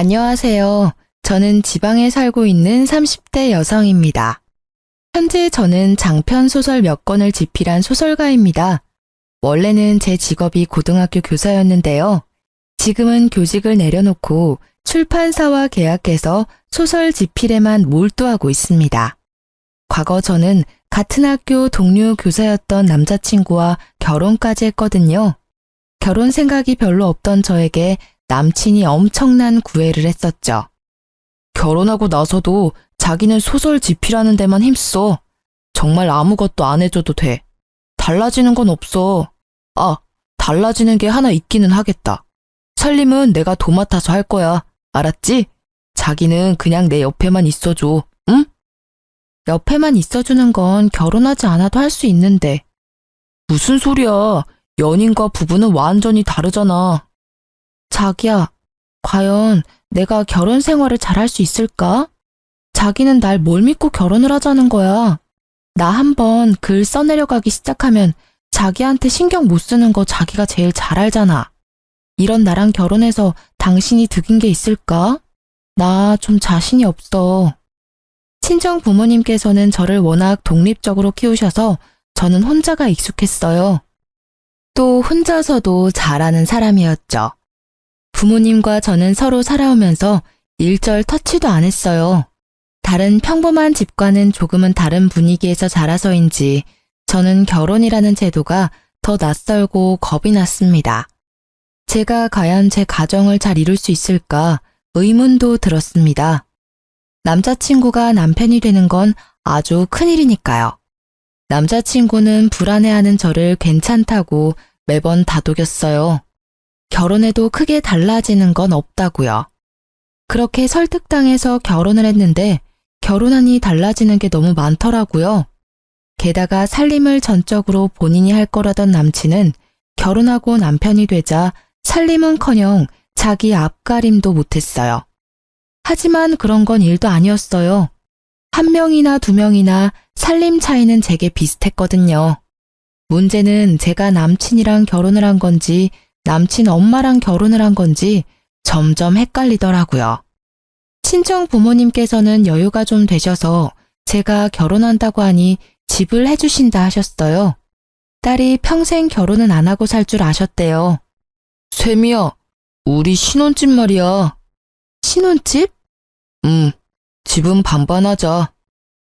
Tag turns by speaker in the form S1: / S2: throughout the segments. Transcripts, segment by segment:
S1: 안녕하세요. 저는 지방에 살고 있는 30대 여성입니다. 현재 저는 장편 소설 몇 권을 집필한 소설가입니다. 원래는 제 직업이 고등학교 교사였는데요. 지금은 교직을 내려놓고 출판사와 계약해서 소설 집필에만 몰두하고 있습니다. 과거 저는 같은 학교 동료 교사였던 남자친구와 결혼까지 했거든요. 결혼 생각이 별로 없던 저에게 남친이 엄청난 구애를 했었죠. 결혼하고 나서도 자기는 소설 집필하는 데만 힘써. 정말 아무것도 안 해줘도 돼. 달라지는 건 없어. 달라지는 게 하나 있기는 하겠다. 살림은 내가 도맡아서 할 거야. 알았지? 자기는 그냥 내 옆에만 있어줘. 응? 옆에만 있어주는 건 결혼하지 않아도 할 수 있는데. 무슨 소리야. 연인과 부부는 완전히 다르잖아. 자기야, 과연 내가 결혼 생활을 잘할 수 있을까? 자기는 날 뭘 믿고 결혼을 하자는 거야. 나 한번 글 써내려가기 시작하면 자기한테 신경 못 쓰는 거 자기가 제일 잘 알잖아. 이런 나랑 결혼해서 당신이 득인 게 있을까? 나 좀 자신이 없어. 친정 부모님께서는 저를 워낙 독립적으로 키우셔서 저는 혼자가 익숙했어요. 또 혼자서도 잘하는 사람이었죠. 부모님과 저는 서로 살아오면서 일절 터치도 안 했어요. 다른 평범한 집과는 조금은 다른 분위기에서 자라서인지 저는 결혼이라는 제도가 더 낯설고 겁이 났습니다. 제가 과연 제 가정을 잘 이룰 수 있을까 의문도 들었습니다. 남자친구가 남편이 되는 건 아주 큰일이니까요. 남자친구는 불안해하는 저를 괜찮다고 매번 다독였어요. 결혼해도 크게 달라지는 건 없다고요. 그렇게 설득당해서 결혼을 했는데 결혼하니 달라지는 게 너무 많더라고요. 게다가 살림을 전적으로 본인이 할 거라던 남친은 결혼하고 남편이 되자 살림은커녕 자기 앞가림도 못했어요. 하지만 그런 건 일도 아니었어요. 한 명이나 두 명이나 살림 차이는 제게 비슷했거든요. 문제는 제가 남친이랑 결혼을 한 건지 남친 엄마랑 결혼을 한 건지 점점 헷갈리더라고요. 친정 부모님께서는 여유가 좀 되셔서 제가 결혼한다고 하니 집을 해주신다 하셨어요. 딸이 평생 결혼은 안 하고 살 줄 아셨대요. 쇠미야, 우리 신혼집 말이야. 신혼집? 집은 반반하자.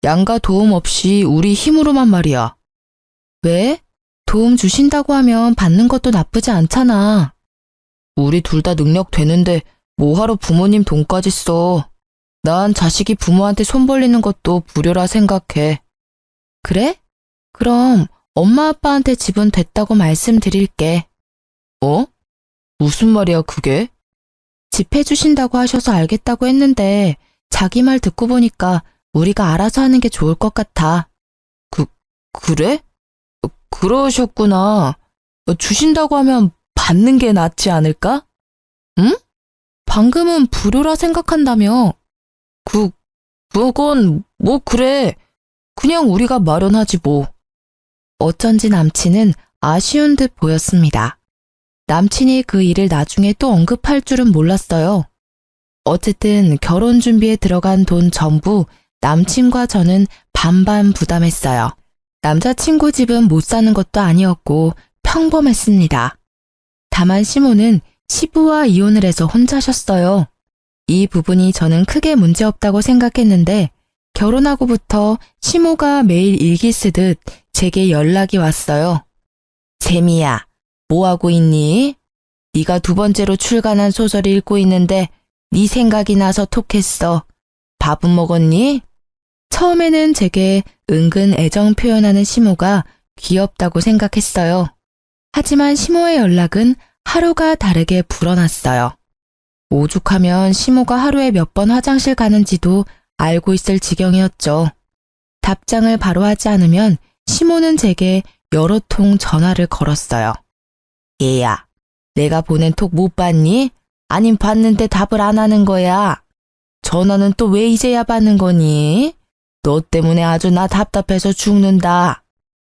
S1: 양가 도움 없이 우리 힘으로만 말이야. 왜? 도움 주신다고 하면 받는 것도 나쁘지 않잖아. 우리 둘 다 능력 되는데 뭐하러 부모님 돈까지 써. 난 자식이 부모한테 손 벌리는 것도 불효라 생각해. 그래? 그럼 엄마 아빠한테 집은 됐다고 말씀드릴게. 무슨 말이야 그게? 집 해주신다고 하셔서 알겠다고 했는데 자기 말 듣고 보니까 우리가 알아서 하는 게 좋을 것 같아. 그래? 그러셨구나. 주신다고 하면 받는 게 낫지 않을까? 응? 방금은 불효라 생각한다며. 그건 뭐 그래. 그냥 우리가 마련하지 뭐. 어쩐지 남친은 아쉬운 듯 보였습니다. 남친이 그 일을 나중에 또 언급할 줄은 몰랐어요. 어쨌든 결혼 준비에 들어간 돈 전부 남친과 저는 반반 부담했어요. 남자친구 집은 못 사는 것도 아니었고 평범했습니다. 다만 시모는 시부와 이혼을 해서 혼자셨어요. 이 부분이 저는 크게 문제없다고 생각했는데 결혼하고부터 시모가 매일 일기 쓰듯 제게 연락이 왔어요. 재미야, 뭐하고 있니? 네가 두 번째로 출간한 소설을 읽고 있는데 네 생각이 나서 톡했어. 밥은 먹었니? 처음에는 제게 은근 애정 표현하는 시모가 귀엽다고 생각했어요. 하지만 시모의 연락은 하루가 다르게 불어났어요. 오죽하면 시모가 하루에 몇 번 화장실 가는지도 알고 있을 지경이었죠. 답장을 바로 하지 않으면 시모는 제게 여러 통 전화를 걸었어요. 얘야, 내가 보낸 톡 못 봤니? 아님 봤는데 답을 안 하는 거야. 전화는 또 왜 이제야 받는 거니? 너 때문에 아주 나 답답해서 죽는다.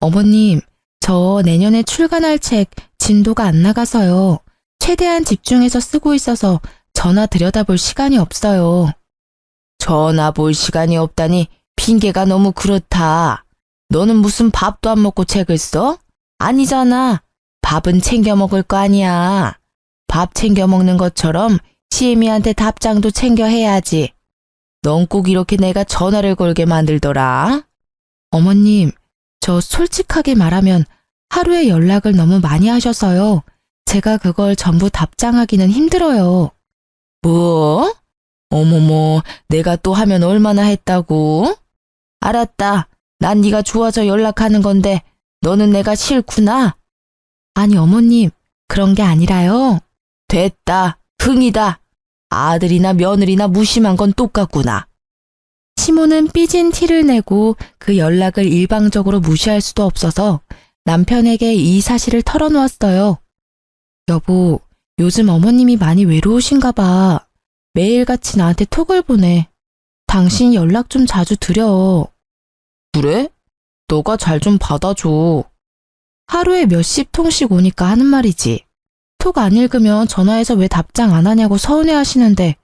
S1: 어머님, 저 내년에 출간할 책 진도가 안 나가서요. 최대한 집중해서 쓰고 있어서 전화 들여다볼 시간이 없어요. 전화 볼 시간이 없다니 핑계가 너무 그렇다. 너는 무슨 밥도 안 먹고 책을 써? 아니잖아. 밥은 챙겨 먹을 거 아니야. 밥 챙겨 먹는 것처럼 시애미한테 답장도 챙겨 해야지. 넌 꼭 이렇게 내가 전화를 걸게 만들더라. 어머님, 저 솔직하게 말하면 하루에 연락을 너무 많이 하셔서요. 제가 그걸 전부 답장하기는 힘들어요. 뭐? 어머머, 내가 또 하면 얼마나 했다고? 알았다. 난 네가 좋아서 연락하는 건데 너는 내가 싫구나. 아니 어머님, 그런 게 아니라요. 됐다. 흥이다. 아들이나 며느리나 무심한 건 똑같구나. 시모는 삐진 티를 내고 그 연락을 일방적으로 무시할 수도 없어서 남편에게 이 사실을 털어놓았어요. 여보, 요즘 어머님이 많이 외로우신가 봐. 매일같이 나한테 톡을 보내. 당신 연락 좀 자주 드려. 그래? 너가 잘 좀 받아줘. 하루에 몇십 통씩 오니까 하는 말이지. 톡 안 읽으면 전화해서 왜 답장 안 하냐고 서운해 하시는데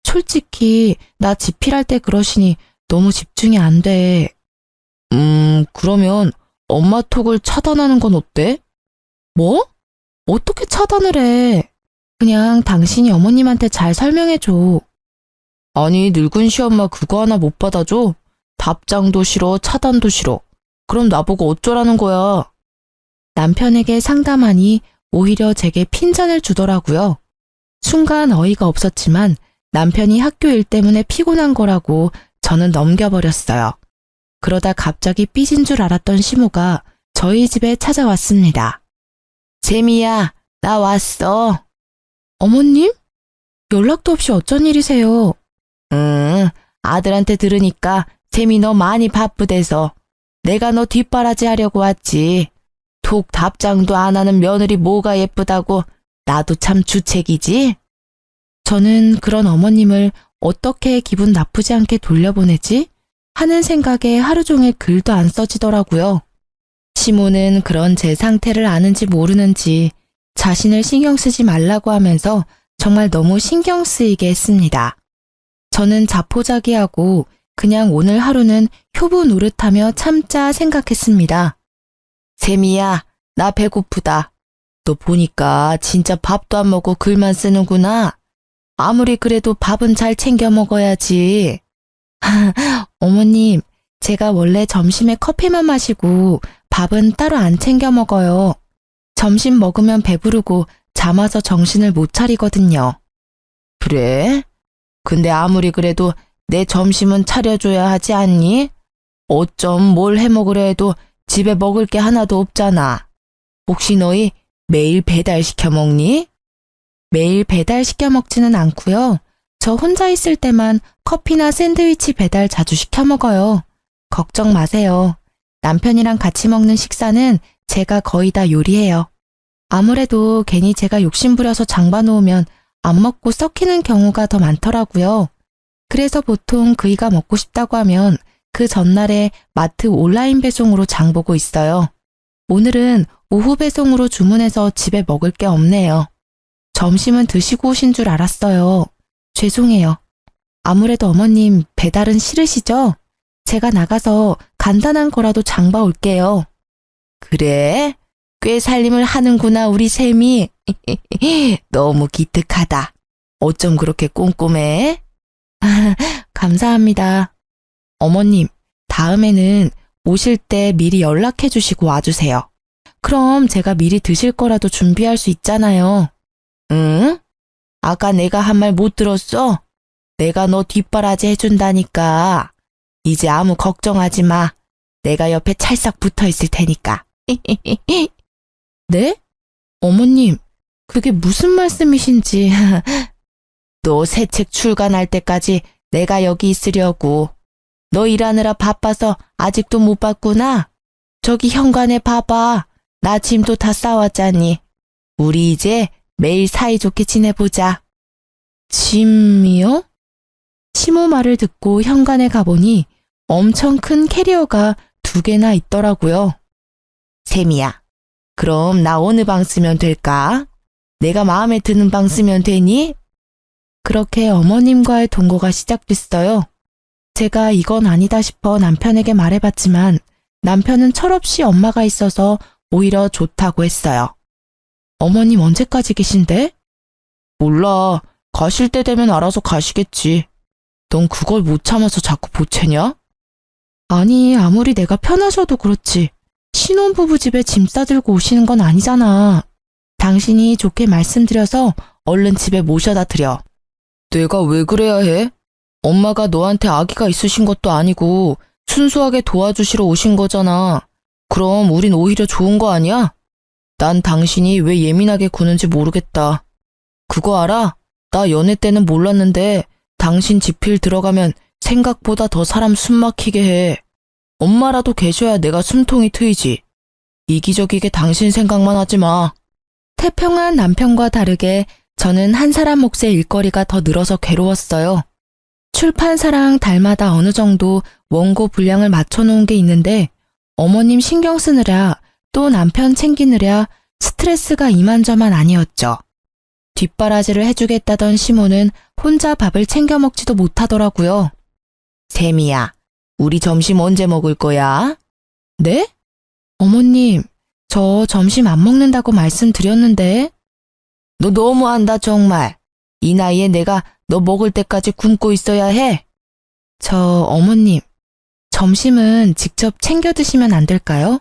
S1: 솔직히 나 집필할 때 그러시니 너무 집중이 안 돼. 그러면 엄마 톡을 차단하는 건 어때? 뭐? 어떻게 차단을 해? 그냥 당신이 어머님한테 잘 설명해줘. 아니, 늙은 시엄마 그거 하나 못 받아줘? 답장도 싫어, 차단도 싫어. 그럼 나보고 어쩌라는 거야? 남편에게 상담하니 오히려 제게 핀잔을 주더라고요. 순간 어이가 없었지만 남편이 학교 일 때문에 피곤한 거라고 저는 넘겨버렸어요. 그러다 갑자기 삐진 줄 알았던 시모가 저희 집에 찾아왔습니다. 재미야, 나 왔어. 어머님? 연락도 없이 어쩐 일이세요? 아들한테 들으니까 재미 너 많이 바쁘대서 내가 너 뒷바라지 하려고 왔지. 톡 답장도 안 하는 며느리 뭐가 예쁘다고. 나도 참 주책이지. 저는 그런 어머님을 어떻게 기분 나쁘지 않게 돌려보내지? 하는 생각에 하루 종일 글도 안 써지더라고요. 시모는 그런 제 상태를 아는지 모르는지 자신을 신경 쓰지 말라고 하면서 정말 너무 신경 쓰이게 했습니다. 저는 자포자기하고 그냥 오늘 하루는 효부 노릇하며 참자 생각했습니다. 세미야, 나 배고프다. 너 보니까 진짜 밥도 안 먹고 글만 쓰는구나. 아무리 그래도 밥은 잘 챙겨 먹어야지. 어머님, 제가 원래 점심에 커피만 마시고 밥은 따로 안 챙겨 먹어요. 점심 먹으면 배부르고 잠 와서 정신을 못 차리거든요. 그래? 근데 아무리 그래도 내 점심은 차려줘야 하지 않니? 어쩜 뭘 해먹으려 해도 집에 먹을 게 하나도 없잖아. 혹시 너희 매일 배달시켜 먹니? 매일 배달시켜 먹지는 않고요. 저 혼자 있을 때만 커피나 샌드위치 배달 자주 시켜 먹어요. 걱정 마세요. 남편이랑 같이 먹는 식사는 제가 거의 다 요리해요. 아무래도 괜히 제가 욕심부려서 장봐놓으면 안 먹고 썩히는 경우가 더 많더라고요. 그래서 보통 그이가 먹고 싶다고 하면 그 전날에 마트 온라인 배송으로 장보고 있어요. 오늘은 오후 배송으로 주문해서 집에 먹을 게 없네요. 점심은 드시고 오신 줄 알았어요. 죄송해요. 아무래도 어머님 배달은 싫으시죠? 제가 나가서 간단한 거라도 장봐 올게요. 그래? 꽤 살림을 하는구나 우리 셈이. 너무 기특하다. 어쩜 그렇게 꼼꼼해? 감사합니다. 어머님, 다음에는 오실 때 미리 연락해 주시고 와주세요. 그럼 제가 미리 드실 거라도 준비할 수 있잖아요. 응? 아까 내가 한 말 못 들었어? 내가 너 뒷바라지 해준다니까. 이제 아무 걱정하지 마. 내가 옆에 찰싹 붙어 있을 테니까. 네? 어머님, 그게 무슨 말씀이신지. 너 새 책 출간할 때까지 내가 여기 있으려고. 너 일하느라 바빠서 아직도 못 봤구나. 저기 현관에 봐봐. 나 짐도 다 싸왔잖니. 우리 이제 매일 사이좋게 지내보자. 짐이요? 시모 말을 듣고 현관에 가보니 엄청 큰 캐리어가 2개나 있더라고요. 세미야, 그럼 나 어느 방 쓰면 될까? 내가 마음에 드는 방 쓰면 되니? 그렇게 어머님과의 동거가 시작됐어요. 제가 이건 아니다 싶어 남편에게 말해봤지만 남편은 철없이 엄마가 있어서 오히려 좋다고 했어요. 어머님 언제까지 계신데? 몰라. 가실 때 되면 알아서 가시겠지. 넌 그걸 못 참아서 자꾸 보채냐? 아니, 아무리 내가 편하셔도 그렇지. 신혼부부 집에 짐 싸들고 오시는 건 아니잖아. 당신이 좋게 말씀드려서 얼른 집에 모셔다 드려. 내가 왜 그래야 해? 엄마가 너한테 아기가 있으신 것도 아니고 순수하게 도와주시러 오신 거잖아. 그럼 우린 오히려 좋은 거 아니야? 난 당신이 왜 예민하게 구는지 모르겠다. 그거 알아? 나 연애 때는 몰랐는데 당신 지필 들어가면 생각보다 더 사람 숨 막히게 해. 엄마라도 계셔야 내가 숨통이 트이지. 이기적이게 당신 생각만 하지 마. 태평한 남편과 다르게 저는 한 사람 몫의 일거리가 더 늘어서 괴로웠어요. 출판사랑 달마다 어느 정도 원고 분량을 맞춰놓은 게 있는데 어머님 신경 쓰느라 또 남편 챙기느라 스트레스가 이만저만 아니었죠. 뒷바라지를 해주겠다던 시모는 혼자 밥을 챙겨 먹지도 못하더라고요. 세미야, 우리 점심 언제 먹을 거야? 네? 어머님, 저 점심 안 먹는다고 말씀드렸는데. 너 너무한다 정말. 이 나이에 내가 너 먹을 때까지 굶고 있어야 해? 어머님, 점심은 직접 챙겨 드시면 안 될까요?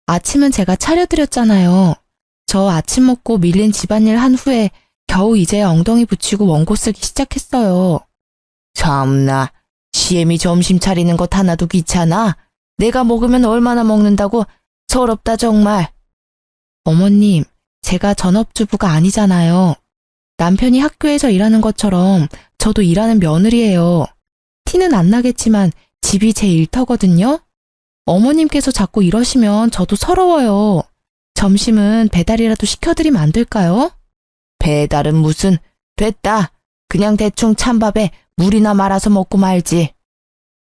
S1: 아침은 제가 차려드렸잖아요. 저 아침 먹고 밀린 집안일 한 후에 겨우 이제 엉덩이 붙이고 원고 쓰기 시작했어요. 참나, 시엠이 점심 차리는 것 하나도 귀찮아. 내가 먹으면 얼마나 먹는다고. 서럽다 정말. 어머님, 제가 전업주부가 아니잖아요. 남편이 학교에서 일하는 것처럼 저도 일하는 며느리예요. 티는 안 나겠지만 집이 제 일터거든요. 어머님께서 자꾸 이러시면 저도 서러워요. 점심은 배달이라도 시켜드리면 안 될까요? 배달은 무슨. 됐다. 그냥 대충 찬밥에 물이나 말아서 먹고 말지.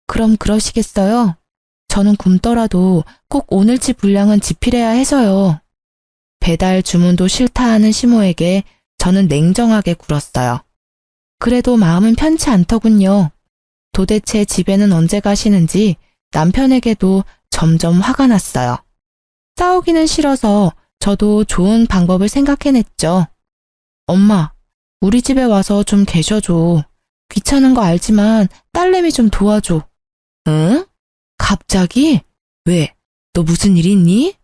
S1: 그럼 그러시겠어요? 저는 굶더라도 꼭 오늘치 분량은 지필해야 해서요. 배달 주문도 싫다 하는 시모에게 저는 냉정하게 굴었어요. 그래도 마음은 편치 않더군요. 도대체 집에는 언제 가시는지 남편에게도 점점 화가 났어요. 싸우기는 싫어서 저도 좋은 방법을 생각해냈죠. 엄마, 우리 집에 와서 좀 계셔줘. 귀찮은 거 알지만 딸내미 좀 도와줘. 응? 갑자기? 왜? 너 무슨 일 있니?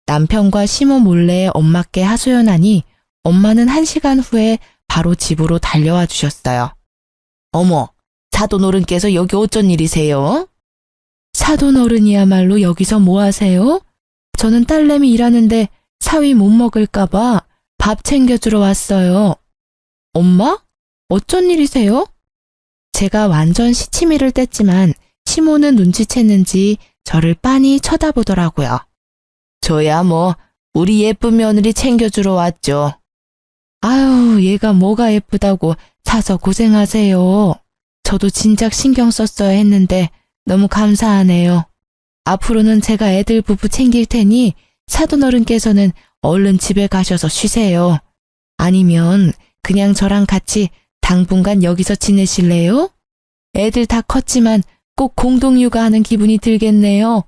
S1: 남편과 시모 몰래 엄마께 하소연하니 엄마는 1시간 후에 바로 집으로 달려와 주셨어요. 어머, 사돈어른께서 여기 어쩐 일이세요? 사돈어른이야말로 여기서 뭐 하세요? 저는 딸내미 일하는데 사위 못 먹을까봐 밥 챙겨주러 왔어요. 엄마? 어쩐 일이세요? 제가 완전 시치미를 뗐지만 시모는 눈치챘는지 저를 빤히 쳐다보더라고요. 저야 뭐 우리 예쁜 며느리 챙겨주러 왔죠. 아유, 얘가 뭐가 예쁘다고 사서 고생하세요. 저도 진작 신경 썼어야 했는데 너무 감사하네요. 앞으로는 제가 애들 부부 챙길 테니 사돈어른께서는 얼른 집에 가셔서 쉬세요. 아니면 그냥 저랑 같이 당분간 여기서 지내실래요? 애들 다 컸지만 꼭 공동육아하는 기분이 들겠네요.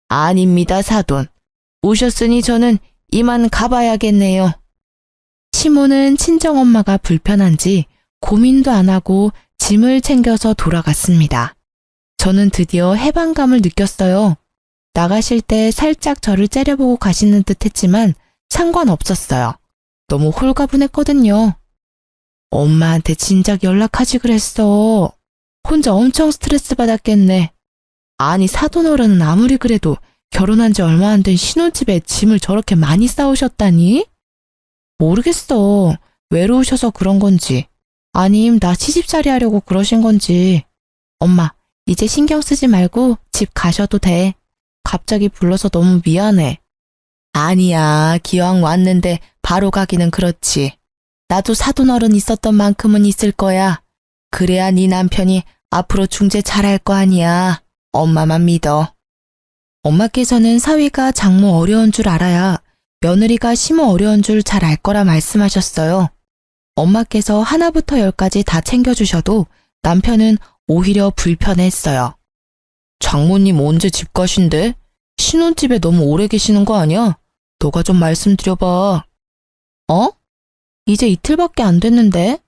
S1: 아닙니다, 사돈. 오셨으니 저는 이만 가봐야겠네요. 시모는 친정엄마가 불편한지 고민도 안 하고 짐을 챙겨서 돌아갔습니다. 저는 드디어 해방감을 느꼈어요. 나가실 때 살짝 저를 째려보고 가시는 듯 했지만 상관없었어요. 너무 홀가분했거든요. 엄마한테 진작 연락하지 그랬어. 혼자 엄청 스트레스 받았겠네. 아니, 사돈어른은 아무리 그래도 결혼한 지 얼마 안 된 신혼집에 짐을 저렇게 많이 싸우셨다니? 모르겠어. 외로우셔서 그런 건지 아님 나 시집살이 하려고 그러신 건지. 엄마, 이제 신경 쓰지 말고 집 가셔도 돼. 갑자기 불러서 너무 미안해. 아니야, 기왕 왔는데 바로 가기는 그렇지. 나도 사돈어른 있었던 만큼은 있을 거야. 그래야 네 남편이 앞으로 중재 잘할 거 아니야. 엄마만 믿어. 엄마께서는 사위가 장모 어려운 줄 알아야 며느리가 시모 어려운 줄 잘 알 거라 말씀하셨어요. 엄마께서 하나부터 열까지 다 챙겨주셔도 남편은 오히려 불편해했어요. 장모님 언제 집 가신대? 신혼집에 너무 오래 계시는 거 아니야? 너가 좀 말씀드려봐. 어? 이제 이틀밖에 안 됐는데?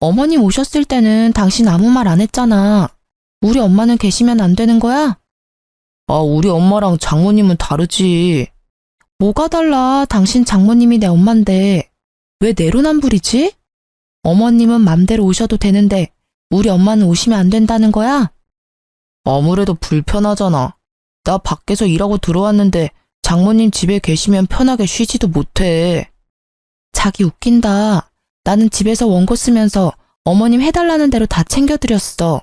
S1: 어머님 오셨을 때는 당신 아무 말 안 했잖아. 우리 엄마는 계시면 안 되는 거야? 아, 우리 엄마랑 장모님은 다르지. 뭐가 달라? 당신 장모님이 내 엄만데. 왜 내로남불이지? 어머님은 맘대로 오셔도 되는데 우리 엄마는 오시면 안 된다는 거야? 아무래도 불편하잖아. 나 밖에서 일하고 들어왔는데 장모님 집에 계시면 편하게 쉬지도 못해. 자기 웃긴다. 나는 집에서 원고 쓰면서 어머님 해달라는 대로 다 챙겨드렸어.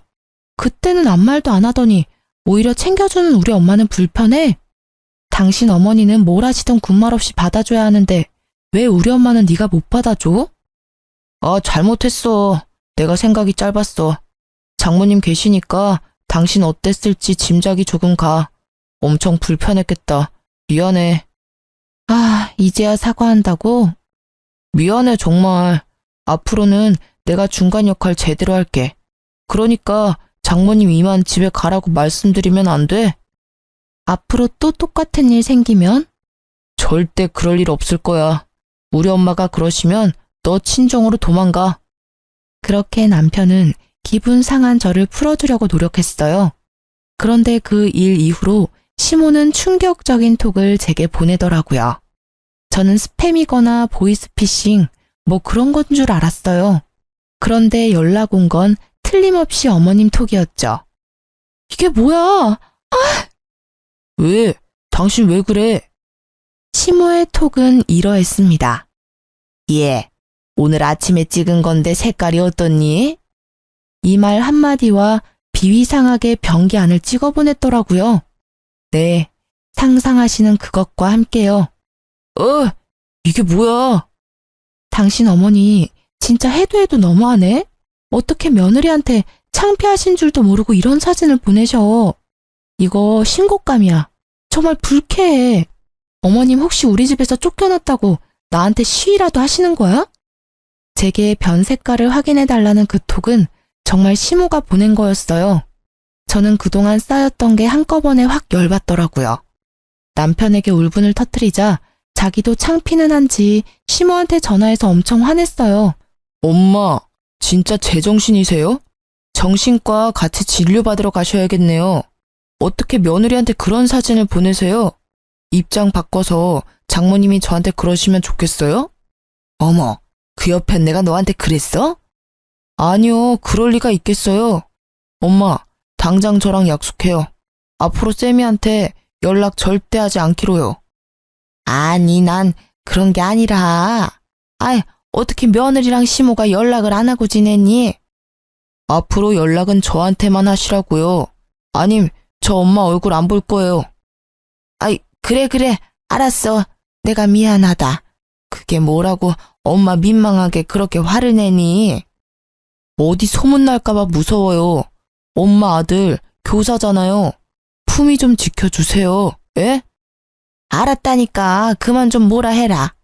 S1: 그때는 아무 말도 안 하더니 오히려 챙겨주는 우리 엄마는 불편해? 당신 어머니는 뭘 하시든 군말 없이 받아줘야 하는데 왜 우리 엄마는 네가 못 받아줘? 아, 잘못했어. 내가 생각이 짧았어. 장모님 계시니까 당신 어땠을지 짐작이 조금 가. 엄청 불편했겠다. 미안해. 아, 이제야 사과한다고? 미안해, 정말. 앞으로는 내가 중간 역할 제대로 할게. 그러니까 장모님 이만 집에 가라고 말씀드리면 안 돼? 앞으로 또 똑같은 일 생기면? 절대 그럴 일 없을 거야. 우리 엄마가 그러시면 너 친정으로 도망가. 그렇게 남편은 기분 상한 저를 풀어주려고 노력했어요. 그런데 그 일 이후로 시모는 충격적인 톡을 제게 보내더라고요. 저는 스팸이거나 보이스피싱 뭐 그런 건 줄 알았어요. 그런데 연락 온 건 틀림없이 어머님 톡이었죠. 이게 뭐야? 아! 왜? 당신 왜 그래? 시모의 톡은 이러했습니다. 예, 오늘 아침에 찍은 건데 색깔이 어떻니? 이 말 한마디와 비위상하게 변기 안을 찍어보냈더라고요. 네, 상상하시는 그것과 함께요. 이게 뭐야? 당신 어머니 진짜 해도 해도 너무하네? 어떻게 며느리한테 창피하신 줄도 모르고 이런 사진을 보내셔. 이거 신곡감이야. 정말 불쾌해. 어머님 혹시 우리 집에서 쫓겨났다고 나한테 시위라도 하시는 거야? 제게 변 색깔을 확인해달라는 그 톡은 정말 시모가 보낸 거였어요. 저는 그동안 쌓였던 게 한꺼번에 확 열받더라고요. 남편에게 울분을 터뜨리자 자기도 창피는 한지 시모한테 전화해서 엄청 화냈어요. 엄마, 진짜 제정신이세요? 정신과 같이 진료받으러 가셔야겠네요. 어떻게 며느리한테 그런 사진을 보내세요? 입장 바꿔서 장모님이 저한테 그러시면 좋겠어요? 어머, 그 옆엔 내가 너한테 그랬어? 아니요, 그럴 리가 있겠어요. 엄마, 당장 저랑 약속해요. 앞으로 쌤이한테 연락 절대 하지 않기로요. 아니, 난 그런 게 아니라. 아이, 어떻게 며느리랑 시모가 연락을 안 하고 지냈니? 앞으로 연락은 저한테만 하시라고요. 아님, 저 엄마 얼굴 안 볼 거예요. 아이, 그래, 알았어. 내가 미안하다. 그게 뭐라고 엄마 민망하게 그렇게 화를 내니? 어디 소문날까봐 무서워요. 엄마 아들 교사잖아요. 품위 좀 지켜주세요. 예? 알았다니까 그만 좀 뭐라 해라.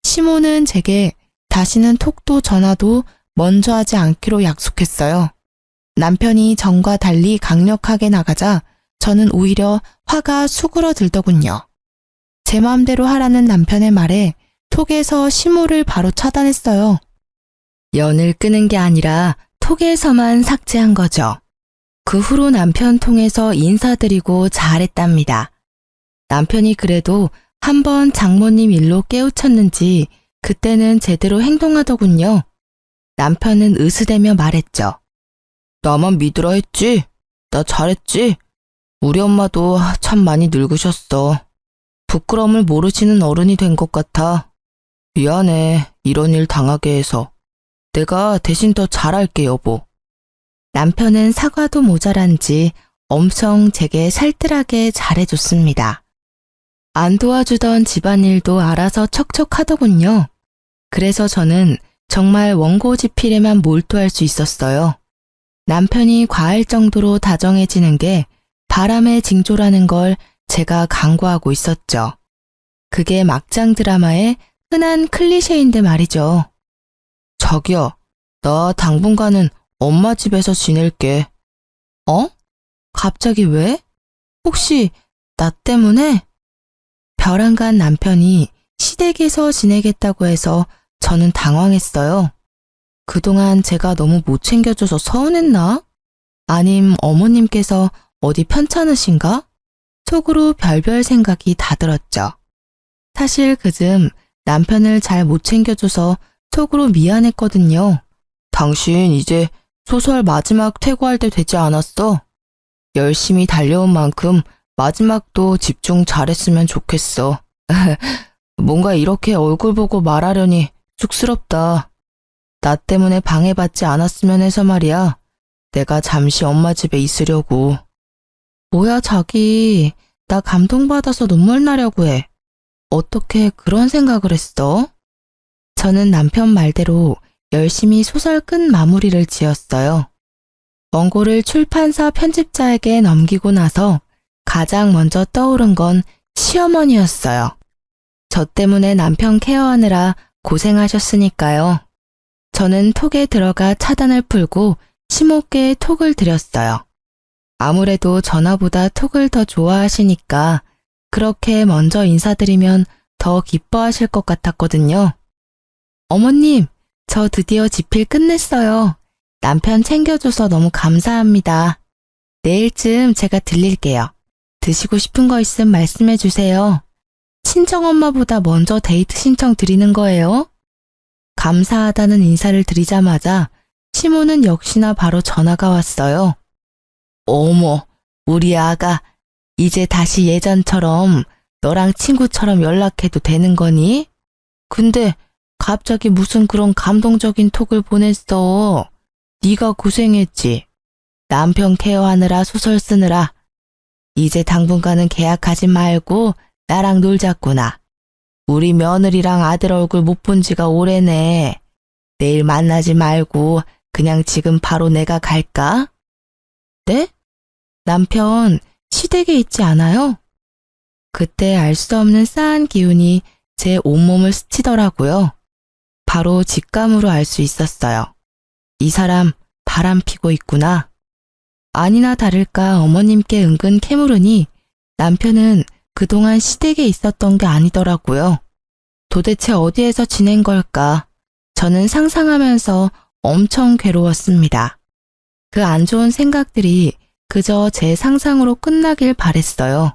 S1: 시모는 제게 다시는 톡도 전화도 먼저 하지 않기로 약속했어요. 남편이 전과 달리 강력하게 나가자 저는 오히려 화가 수그러들더군요. 제 마음대로 하라는 남편의 말에 톡에서 시모를 바로 차단했어요. 연을 끄는 게 아니라 톡에서만 삭제한 거죠. 그 후로 남편 통해서 인사드리고 잘했답니다. 남편이 그래도 한번 장모님 일로 깨우쳤는지 그때는 제대로 행동하더군요. 남편은 으스대며 말했죠. 나만 믿으라 했지? 나 잘했지? 우리 엄마도 참 많이 늙으셨어. 부끄러움을 모르시는 어른이 된 것 같아. 미안해, 이런 일 당하게 해서. 내가 대신 더 잘할게, 여보. 남편은 사과도 모자란지 엄청 제게 살뜰하게 잘해줬습니다. 안 도와주던 집안일도 알아서 척척 하더군요. 그래서 저는 정말 원고지필에만 몰두할 수 있었어요. 남편이 과할 정도로 다정해지는 게 바람의 징조라는 걸 제가 간과하고 있었죠. 그게 막장 드라마의 흔한 클리셰인데 말이죠. 자기야, 나 당분간은 엄마 집에서 지낼게. 어? 갑자기 왜? 혹시 나 때문에? 벼랑간 남편이 시댁에서 지내겠다고 해서 저는 당황했어요. 그동안 제가 너무 못 챙겨줘서 서운했나? 아님 어머님께서 어디 편찮으신가? 속으로 별별 생각이 다 들었죠. 사실 그즘 남편을 잘 못 챙겨줘서 속으로 미안했거든요. 당신 이제 소설 마지막 퇴고할 때 되지 않았어? 열심히 달려온 만큼 마지막도 집중 잘했으면 좋겠어. 뭔가 이렇게 얼굴 보고 말하려니 쑥스럽다. 나 때문에 방해받지 않았으면 해서 말이야. 내가 잠시 엄마 집에 있으려고. 뭐야 자기, 나 감동받아서 눈물 나려고 해. 어떻게 그런 생각을 했어? 저는 남편 말대로 열심히 소설 끝 마무리를 지었어요. 원고를 출판사 편집자에게 넘기고 나서 가장 먼저 떠오른 건 시어머니였어요. 저 때문에 남편 케어하느라 고생하셨으니까요. 저는 톡에 들어가 차단을 풀고 심호께 톡을 드렸어요. 아무래도 전화보다 톡을 더 좋아하시니까 그렇게 먼저 인사드리면 더 기뻐하실 것 같았거든요. 어머님, 저 드디어 집필 끝냈어요. 남편 챙겨줘서 너무 감사합니다. 내일쯤 제가 들릴게요. 드시고 싶은 거 있으면 말씀해 주세요. 친정엄마보다 먼저 데이트 신청 드리는 거예요? 감사하다는 인사를 드리자마자 시모는 역시나 바로 전화가 왔어요. 어머, 우리 아가 이제 다시 예전처럼 너랑 친구처럼 연락해도 되는 거니? 근데 갑자기 무슨 그런 감동적인 톡을 보냈어. 네가 고생했지. 남편 케어하느라 소설 쓰느라. 이제 당분간은 계약하지 말고 나랑 놀자꾸나. 우리 며느리랑 아들 얼굴 못 본 지가 오래네. 내일 만나지 말고 그냥 지금 바로 내가 갈까? 네? 남편 시댁에 있지 않아요? 그때 알 수 없는 싸한 기운이 제 온몸을 스치더라고요. 바로 직감으로 알 수 있었어요. 이 사람 바람 피고 있구나. 아니나 다를까 어머님께 은근 캐물으니 남편은 그동안 시댁에 있었던 게 아니더라고요. 도대체 어디에서 지낸 걸까? 저는 상상하면서 엄청 괴로웠습니다. 그 안 좋은 생각들이 그저 제 상상으로 끝나길 바랬어요.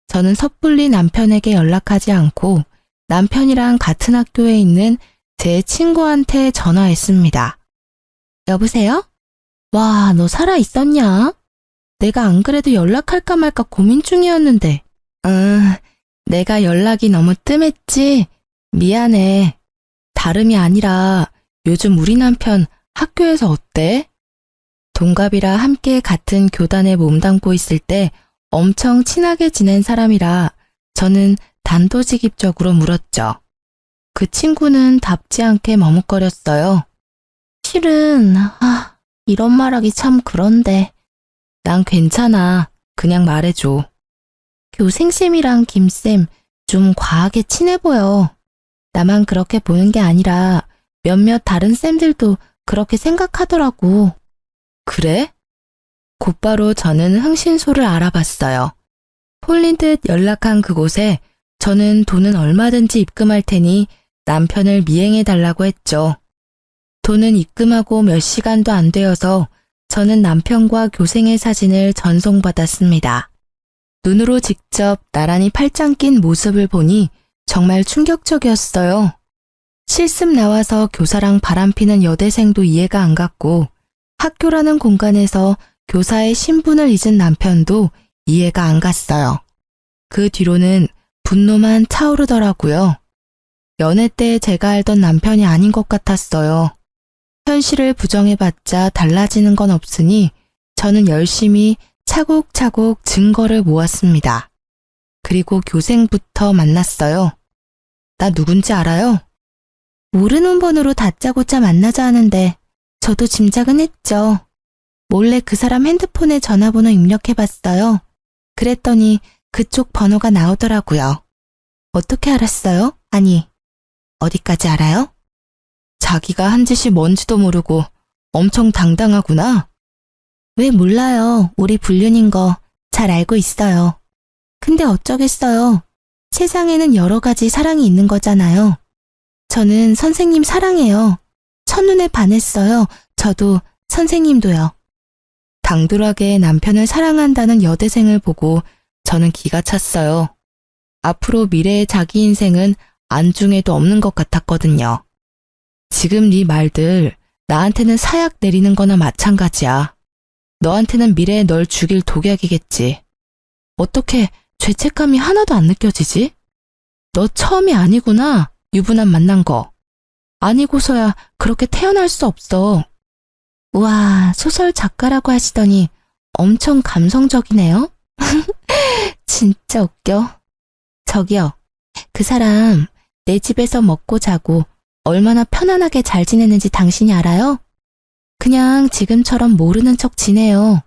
S1: 저는 섣불리 남편에게 연락하지 않고 남편이랑 같은 학교에 있는 제 친구한테 전화했습니다. 여보세요? 와, 너 살아있었냐? 내가 안 그래도 연락할까 말까 고민 중이었는데. 내가 연락이 너무 뜸했지? 미안해. 다름이 아니라 요즘 우리 남편 학교에서 어때? 동갑이라 함께 같은 교단에 몸담고 있을 때 엄청 친하게 지낸 사람이라 저는 단도직입적으로 물었죠. 그 친구는 답지 않게 머뭇거렸어요. 실은 이런 말하기 참 그런데 난 괜찮아. 그냥 말해줘. 교생쌤이랑 김쌤 좀 과하게 친해 보여. 나만 그렇게 보는 게 아니라 몇몇 다른 쌤들도 그렇게 생각하더라고. 그래? 곧바로 저는 흥신소를 알아봤어요. 홀린 듯 연락한 그곳에 저는 돈은 얼마든지 입금할 테니 남편을 미행해달라고 했죠. 돈은 입금하고 몇 시간도 안 되어서 저는 남편과 교생의 사진을 전송받았습니다. 눈으로 직접 나란히 팔짱 낀 모습을 보니 정말 충격적이었어요. 실습 나와서 교사랑 바람피는 여대생도 이해가 안 갔고 학교라는 공간에서 교사의 신분을 잊은 남편도 이해가 안 갔어요. 그 뒤로는 분노만 차오르더라고요. 연애 때 제가 알던 남편이 아닌 것 같았어요. 현실을 부정해봤자 달라지는 건 없으니 저는 열심히 차곡차곡 증거를 모았습니다. 그리고 교생부터 만났어요. 나 누군지 알아요? 모르는 번호로 다짜고짜 만나자 하는데 저도 짐작은 했죠. 몰래 그 사람 핸드폰에 전화번호 입력해봤어요. 그랬더니 그쪽 번호가 나오더라고요. 어떻게 알았어요? 아니, 어디까지 알아요? 자기가 한 짓이 뭔지도 모르고 엄청 당당하구나.
S2: 왜 몰라요. 우리 불륜인 거 잘 알고 있어요. 근데 어쩌겠어요. 세상에는 여러 가지 사랑이 있는 거잖아요. 저는 선생님 사랑해요. 첫눈에 반했어요. 저도 선생님도요.
S1: 당돌하게 남편을 사랑한다는 여대생을 보고 저는 기가 찼어요. 앞으로 미래의 자기 인생은 안중에도 없는 것 같았거든요. 지금 네 말들 나한테는 사약 내리는 거나 마찬가지야. 너한테는 미래에 널 죽일 독약이겠지. 어떻게 죄책감이 하나도 안 느껴지지? 너 처음이 아니구나, 유부남 만난 거. 아니고서야 그렇게 태어날 수 없어.
S2: 우와, 소설 작가라고 하시더니 엄청 감성적이네요. 진짜 웃겨. 저기요, 그 사람 내 집에서 먹고 자고 얼마나 편안하게 잘 지내는지 당신이 알아요? 그냥 지금처럼 모르는 척 지내요.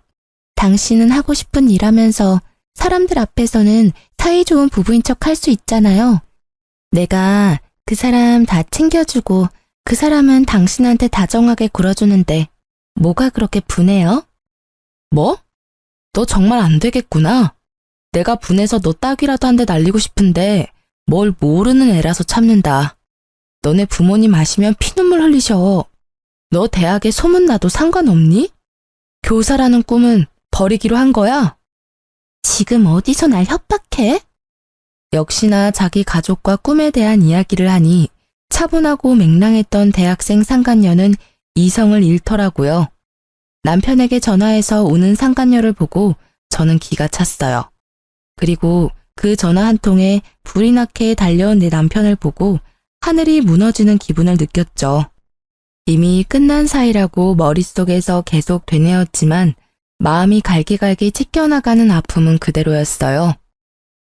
S2: 당신은 하고 싶은 일 하면서 사람들 앞에서는 사이좋은 부부인 척 할 수 있잖아요. 내가 그 사람 다 챙겨주고 그 사람은 당신한테 다정하게 굴어주는데 뭐가 그렇게 분해요?
S1: 뭐? 너 정말 안 되겠구나. 내가 분해서 너 딱이라도 한 대 날리고 싶은데 뭘 모르는 애라서 참는다. 너네 부모님 아시면 피눈물 흘리셔. 너 대학에 소문나도 상관없니? 교사라는 꿈은 버리기로 한 거야?
S2: 지금 어디서 날 협박해?
S1: 역시나 자기 가족과 꿈에 대한 이야기를 하니 차분하고 맹랑했던 대학생 상간녀는 이성을 잃더라고요. 남편에게 전화해서 우는 상간녀를 보고 저는 기가 찼어요. 그리고 그 전화 한 통에 불이 나게 달려온 내 남편을 보고 하늘이 무너지는 기분을 느꼈죠. 이미 끝난 사이라고 머릿속에서 계속 되뇌었지만 마음이 갈기갈기 찢겨나가는 아픔은 그대로였어요.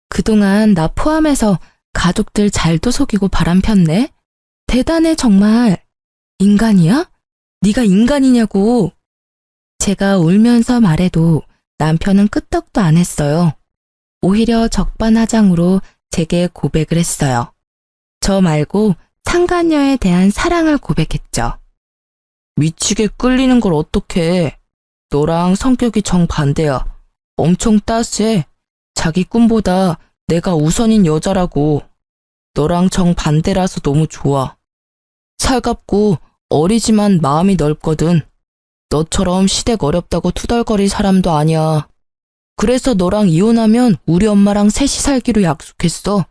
S1: 그동안 나 포함해서 가족들 잘도 속이고 바람폈네? 대단해 정말. 인간이야? 네가 인간이냐고. 제가 울면서 말해도 남편은 끄떡도 안 했어요. 오히려 적반하장으로 제게 고백을 했어요. 저 말고 상간녀에 대한 사랑을 고백했죠. 미치게 끌리는 걸 어떡해. 너랑 성격이 정반대야. 엄청 따스해. 자기 꿈보다 내가 우선인 여자라고. 너랑 정반대라서 너무 좋아. 살갑고 어리지만 마음이 넓거든. 너처럼 시댁 어렵다고 투덜거릴 사람도 아니야. 그래서 너랑 이혼하면 우리 엄마랑 셋이 살기로 약속했어.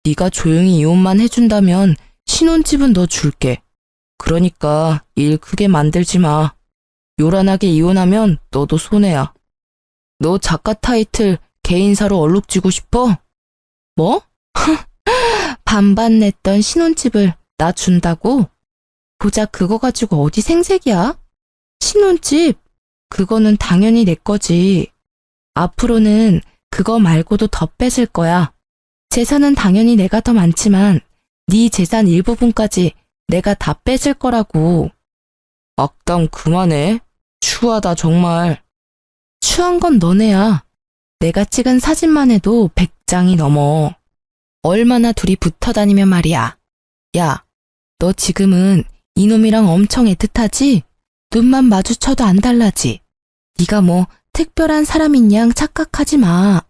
S1: 네가 조용히 이혼만 해준다면 신혼집은 너 줄게. 그러니까 일 크게 만들지 마. 요란하게 이혼하면 너도 손해야. 너 작가 타이틀 개인사로 얼룩지고 싶어? 뭐? 반반 냈던 신혼집을 나 준다고? 고작 그거 가지고 어디 생색이야? 신혼집? 그거는 당연히 내 거지. 앞으로는 그거 말고도 더 뺏을 거야. 재산은 당연히 내가 더 많지만 네 재산 일부분까지 내가 다 뺏을 거라고. 악담 그만해. 추하다 정말. 추한 건 너네야. 내가 찍은 사진만 해도 100장이 넘어. 얼마나 둘이 붙어 다니면 말이야. 야, 너 지금은 이놈이랑 엄청 애틋하지? 눈만 마주쳐도 안 달라지? 네가 뭐 특별한 사람인 양 착각하지 마.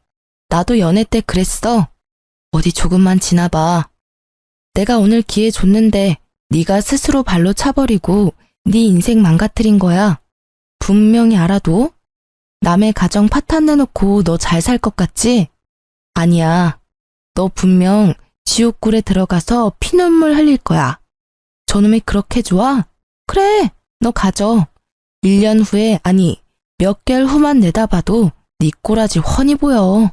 S1: 나도 연애 때 그랬어. 어디 조금만 지나봐. 내가 오늘 기회 줬는데 네가 스스로 발로 차버리고 네 인생 망가뜨린 거야. 분명히 알아도. 남의 가정 파탄 내놓고 너 잘 살 것 같지? 아니야. 너 분명 지옥굴에 들어가서 피눈물 흘릴 거야. 저놈이 그렇게 좋아? 그래, 너 가져. 1년 후에, 아니 몇 개월 후만 내다봐도 네 꼬라지 훤히 보여.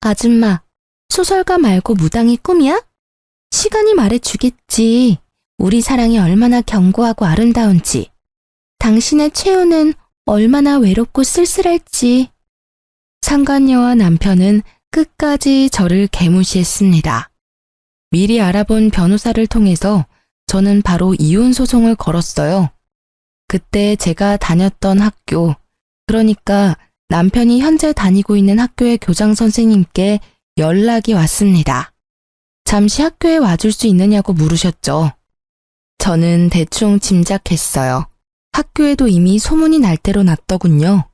S2: 아줌마, 소설가 말고 무당이 꿈이야? 시간이 말해주겠지. 우리 사랑이 얼마나 견고하고 아름다운지. 당신의 최후는 얼마나 외롭고 쓸쓸할지.
S1: 상간녀와 남편은 끝까지 저를 개무시했습니다. 미리 알아본 변호사를 통해서 저는 바로 이혼 소송을 걸었어요. 그때 제가 다녔던 학교, 그러니까 남편이 현재 다니고 있는 학교의 교장 선생님께 연락이 왔습니다. 잠시 학교에 와줄 수 있느냐고 물으셨죠. 저는 대충 짐작했어요. 학교에도 이미 소문이 날 대로 났더군요.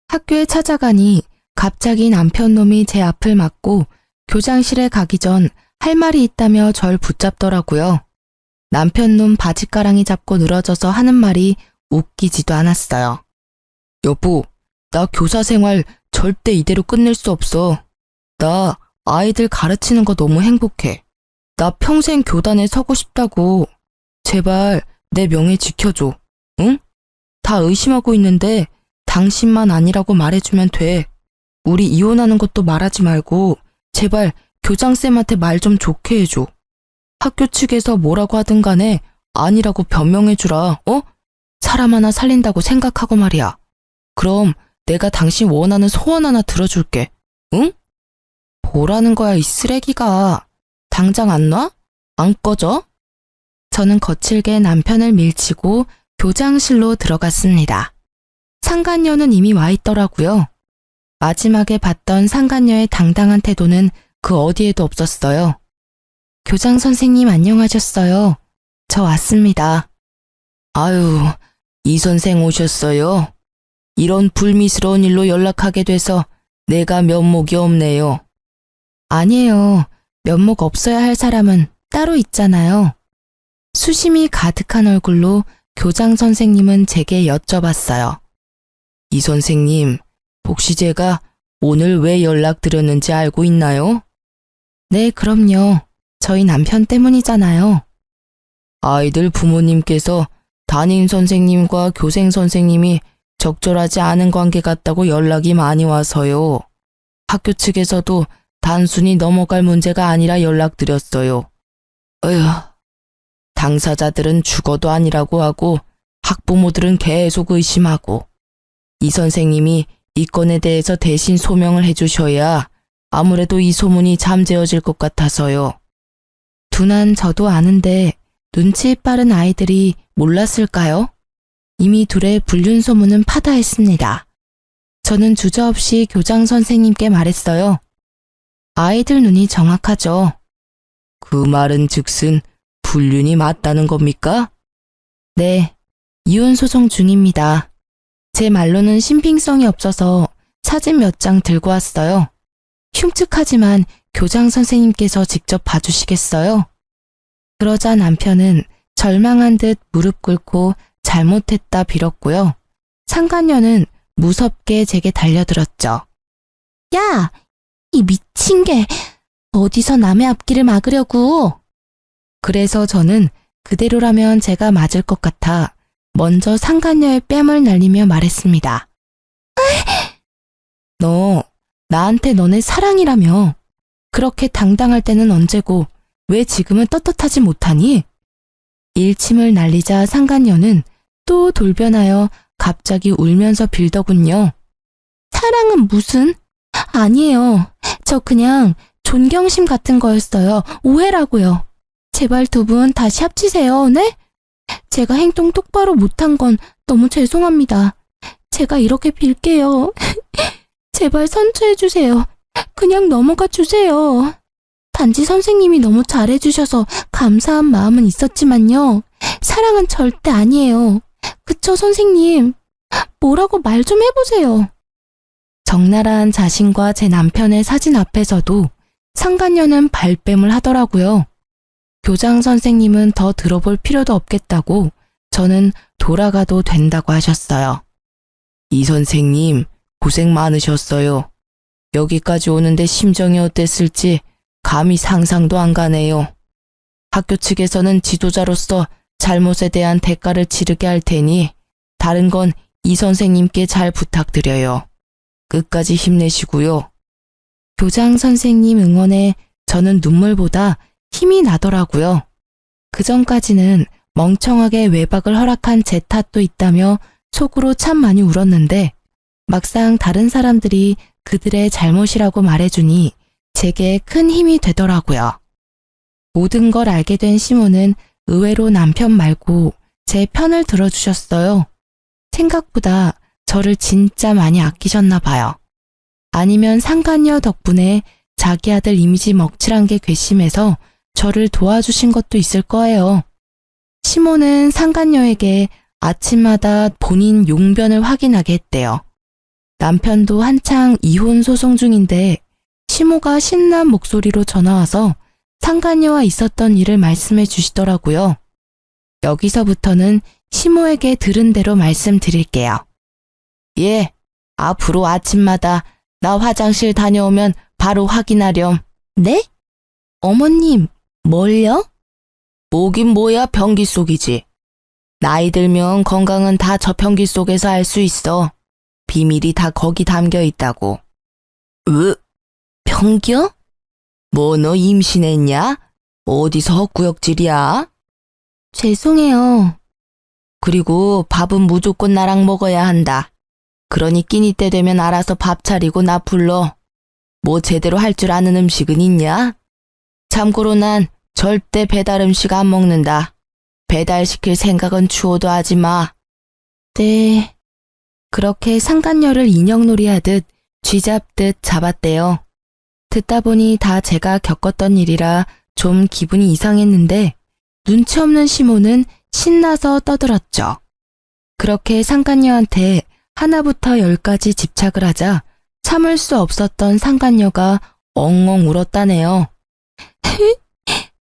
S1: 학교에 찾아가니 갑자기 남편 놈이 제 앞을 막고 교장실에 가기 전 할 말이 있다며 절 붙잡더라고요. 남편 놈 바지가랑이 잡고 늘어져서 하는 말이 웃기지도 않았어요. 여보, 나 교사 생활 절대 이대로 끝낼 수 없어. 나 아이들 가르치는 거 너무 행복해. 나 평생 교단에 서고 싶다고. 제발 내 명예 지켜줘. 응? 다 의심하고 있는데 당신만 아니라고 말해주면 돼. 우리 이혼하는 것도 말하지 말고 제발 교장쌤한테 말 좀 좋게 해줘. 학교 측에서 뭐라고 하든 간에 아니라고 변명해주라. 사람 하나 살린다고 생각하고 말이야. 그럼 내가 당신 원하는 소원 하나 들어줄게. 응? 뭐라는 거야, 이 쓰레기가. 당장 안 놔? 안 꺼져? 저는 거칠게 남편을 밀치고 교장실로 들어갔습니다. 상간녀는 이미 와 있더라고요. 마지막에 봤던 상간녀의 당당한 태도는 그 어디에도 없었어요. 교장 선생님 안녕하셨어요. 저 왔습니다. 아유, 이 선생 오셨어요. 이런 불미스러운 일로 연락하게 돼서 내가 면목이 없네요. 아니에요. 면목 없어야 할 사람은 따로 있잖아요. 수심이 가득한 얼굴로 교장 선생님은 제게 여쭤봤어요. 이 선생님, 혹시 제가 오늘 왜 연락드렸는지 알고 있나요? 네, 그럼요. 저희 남편 때문이잖아요. 아이들 부모님께서 담임 선생님과 교생 선생님이 적절하지 않은 관계 같다고 연락이 많이 와서요. 학교 측에서도 단순히 넘어갈 문제가 아니라 연락드렸어요. 어휴, 당사자들은 죽어도 아니라고 하고 학부모들은 계속 의심하고 이 선생님이 이 건에 대해서 대신 소명을 해주셔야 아무래도 이 소문이 잠재워질 것 같아서요. 둔한 저도 아는데 눈치 빠른 아이들이 몰랐을까요? 이미 둘의 불륜 소문은 파다했습니다. 저는 주저없이 교장 선생님께 말했어요. 아이들 눈이 정확하죠. 그 말은 즉슨 불륜이 맞다는 겁니까? 네, 이혼 소송 중입니다. 제 말로는 신빙성이 없어서 사진 몇 장 들고 왔어요. 흉측하지만 교장 선생님께서 직접 봐주시겠어요? 그러자 남편은 절망한 듯 무릎 꿇고 잘못했다 빌었고요. 상간녀는 무섭게 제게 달려들었죠. 야! 이 미친 게 어디서 남의 앞길을 막으려고. 그래서 저는 그대로라면 제가 맞을 것 같아 먼저 상간녀의 뺨을 날리며 말했습니다. 너 나한테 너네 사랑이라며. 그렇게 당당할 때는 언제고 왜 지금은 떳떳하지 못하니? 일침을 날리자 상간녀는 또 돌변하여 갑자기 울면서 빌더군요. 사랑은 무슨? 아니에요. 저 그냥 존경심 같은 거였어요. 오해라고요. 제발 두 분 다시 합치세요. 네? 제가 행동 똑바로 못한 건 너무 죄송합니다. 제가 이렇게 빌게요. 제발 선처해주세요. 그냥 넘어가 주세요. 단지 선생님이 너무 잘해주셔서 감사한 마음은 있었지만요. 사랑은 절대 아니에요. 그쵸, 선생님? 뭐라고 말 좀 해보세요. 적나라한 자신과 제 남편의 사진 앞에서도 상간녀는 발뺌을 하더라고요. 교장 선생님은 더 들어볼 필요도 없겠다고 저는 돌아가도 된다고 하셨어요. 이 선생님, 고생 많으셨어요. 여기까지 오는데 심정이 어땠을지 감히 상상도 안 가네요. 학교 측에서는 지도자로서 잘못에 대한 대가를 치르게 할 테니 다른 건 이 선생님께 잘 부탁드려요. 끝까지 힘내시고요. 교장 선생님 응원에 저는 눈물보다 힘이 나더라고요. 그전까지는 멍청하게 외박을 허락한 제 탓도 있다며 속으로 참 많이 울었는데 막상 다른 사람들이 그들의 잘못이라고 말해주니 제게 큰 힘이 되더라고요. 모든 걸 알게 된 시모는 의외로 남편 말고 제 편을 들어주셨어요. 생각보다 저를 진짜 많이 아끼셨나 봐요. 아니면 상간녀 덕분에 자기 아들 이미지 먹칠한 게 괘씸해서
S2: 저를 도와주신 것도 있을 거예요. 시모는 상간녀에게 아침마다 본인 용변을 확인하게 했대요. 남편도 한창 이혼 소송 중인데 시모가 신난 목소리로 전화와서 상간녀와 있었던 일을 말씀해 주시더라고요. 여기서부터는 시모에게 들은 대로 말씀드릴게요. 예, 앞으로 아침마다 나 화장실 다녀오면 바로 확인하렴. 네? 어머님, 뭘요? 뭐긴 뭐야, 변기 속이지. 나이 들면 건강은 다 저 변기 속에서 알 수 있어. 비밀이 다 거기 담겨 있다고. 변기요? 뭐 너 임신했냐? 어디서 헛구역질이야? 죄송해요. 그리고 밥은 무조건 나랑 먹어야 한다. 그러니 끼니 때 되면 알아서 밥 차리고 나 불러. 뭐 제대로 할 줄 아는 음식은 있냐? 참고로 난 절대 배달 음식 안 먹는다. 배달시킬 생각은 추호도 하지 마. 네. 그렇게 상간녀를 인형놀이 하듯 쥐잡듯 잡았대요. 듣다 보니 다 제가 겪었던 일이라 좀 기분이 이상했는데 눈치 없는 시모는 신나서 떠들었죠. 그렇게 상간녀한테 하나부터 10까지 집착을 하자 참을 수 없었던 상간녀가 엉엉 울었다네요.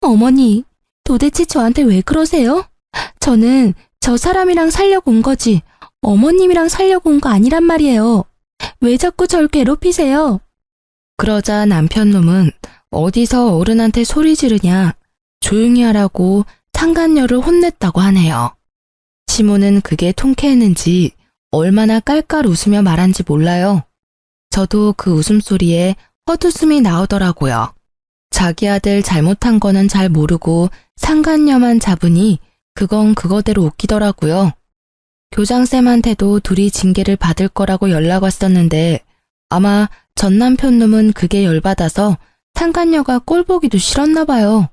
S2: 어머니, 도대체 저한테 왜 그러세요? 저는 저 사람이랑 살려고 온 거지 어머님이랑 살려고 온 거 아니란 말이에요. 왜 자꾸 절 괴롭히세요? 그러자 남편놈은 어디서 어른한테 소리 지르냐 조용히 하라고 상간녀를 혼냈다고 하네요. 시모는 그게 통쾌했는지 얼마나 깔깔 웃으며 말한지 몰라요. 저도 그 웃음소리에 헛웃음이 나오더라고요. 자기 아들 잘못한 거는 잘 모르고 상간녀만 잡으니 그건 그거대로 웃기더라고요. 교장쌤한테도 둘이 징계를 받을 거라고 연락 왔었는데 아마 전 남편 놈은 그게 열받아서 상간녀가 꼴보기도 싫었나 봐요.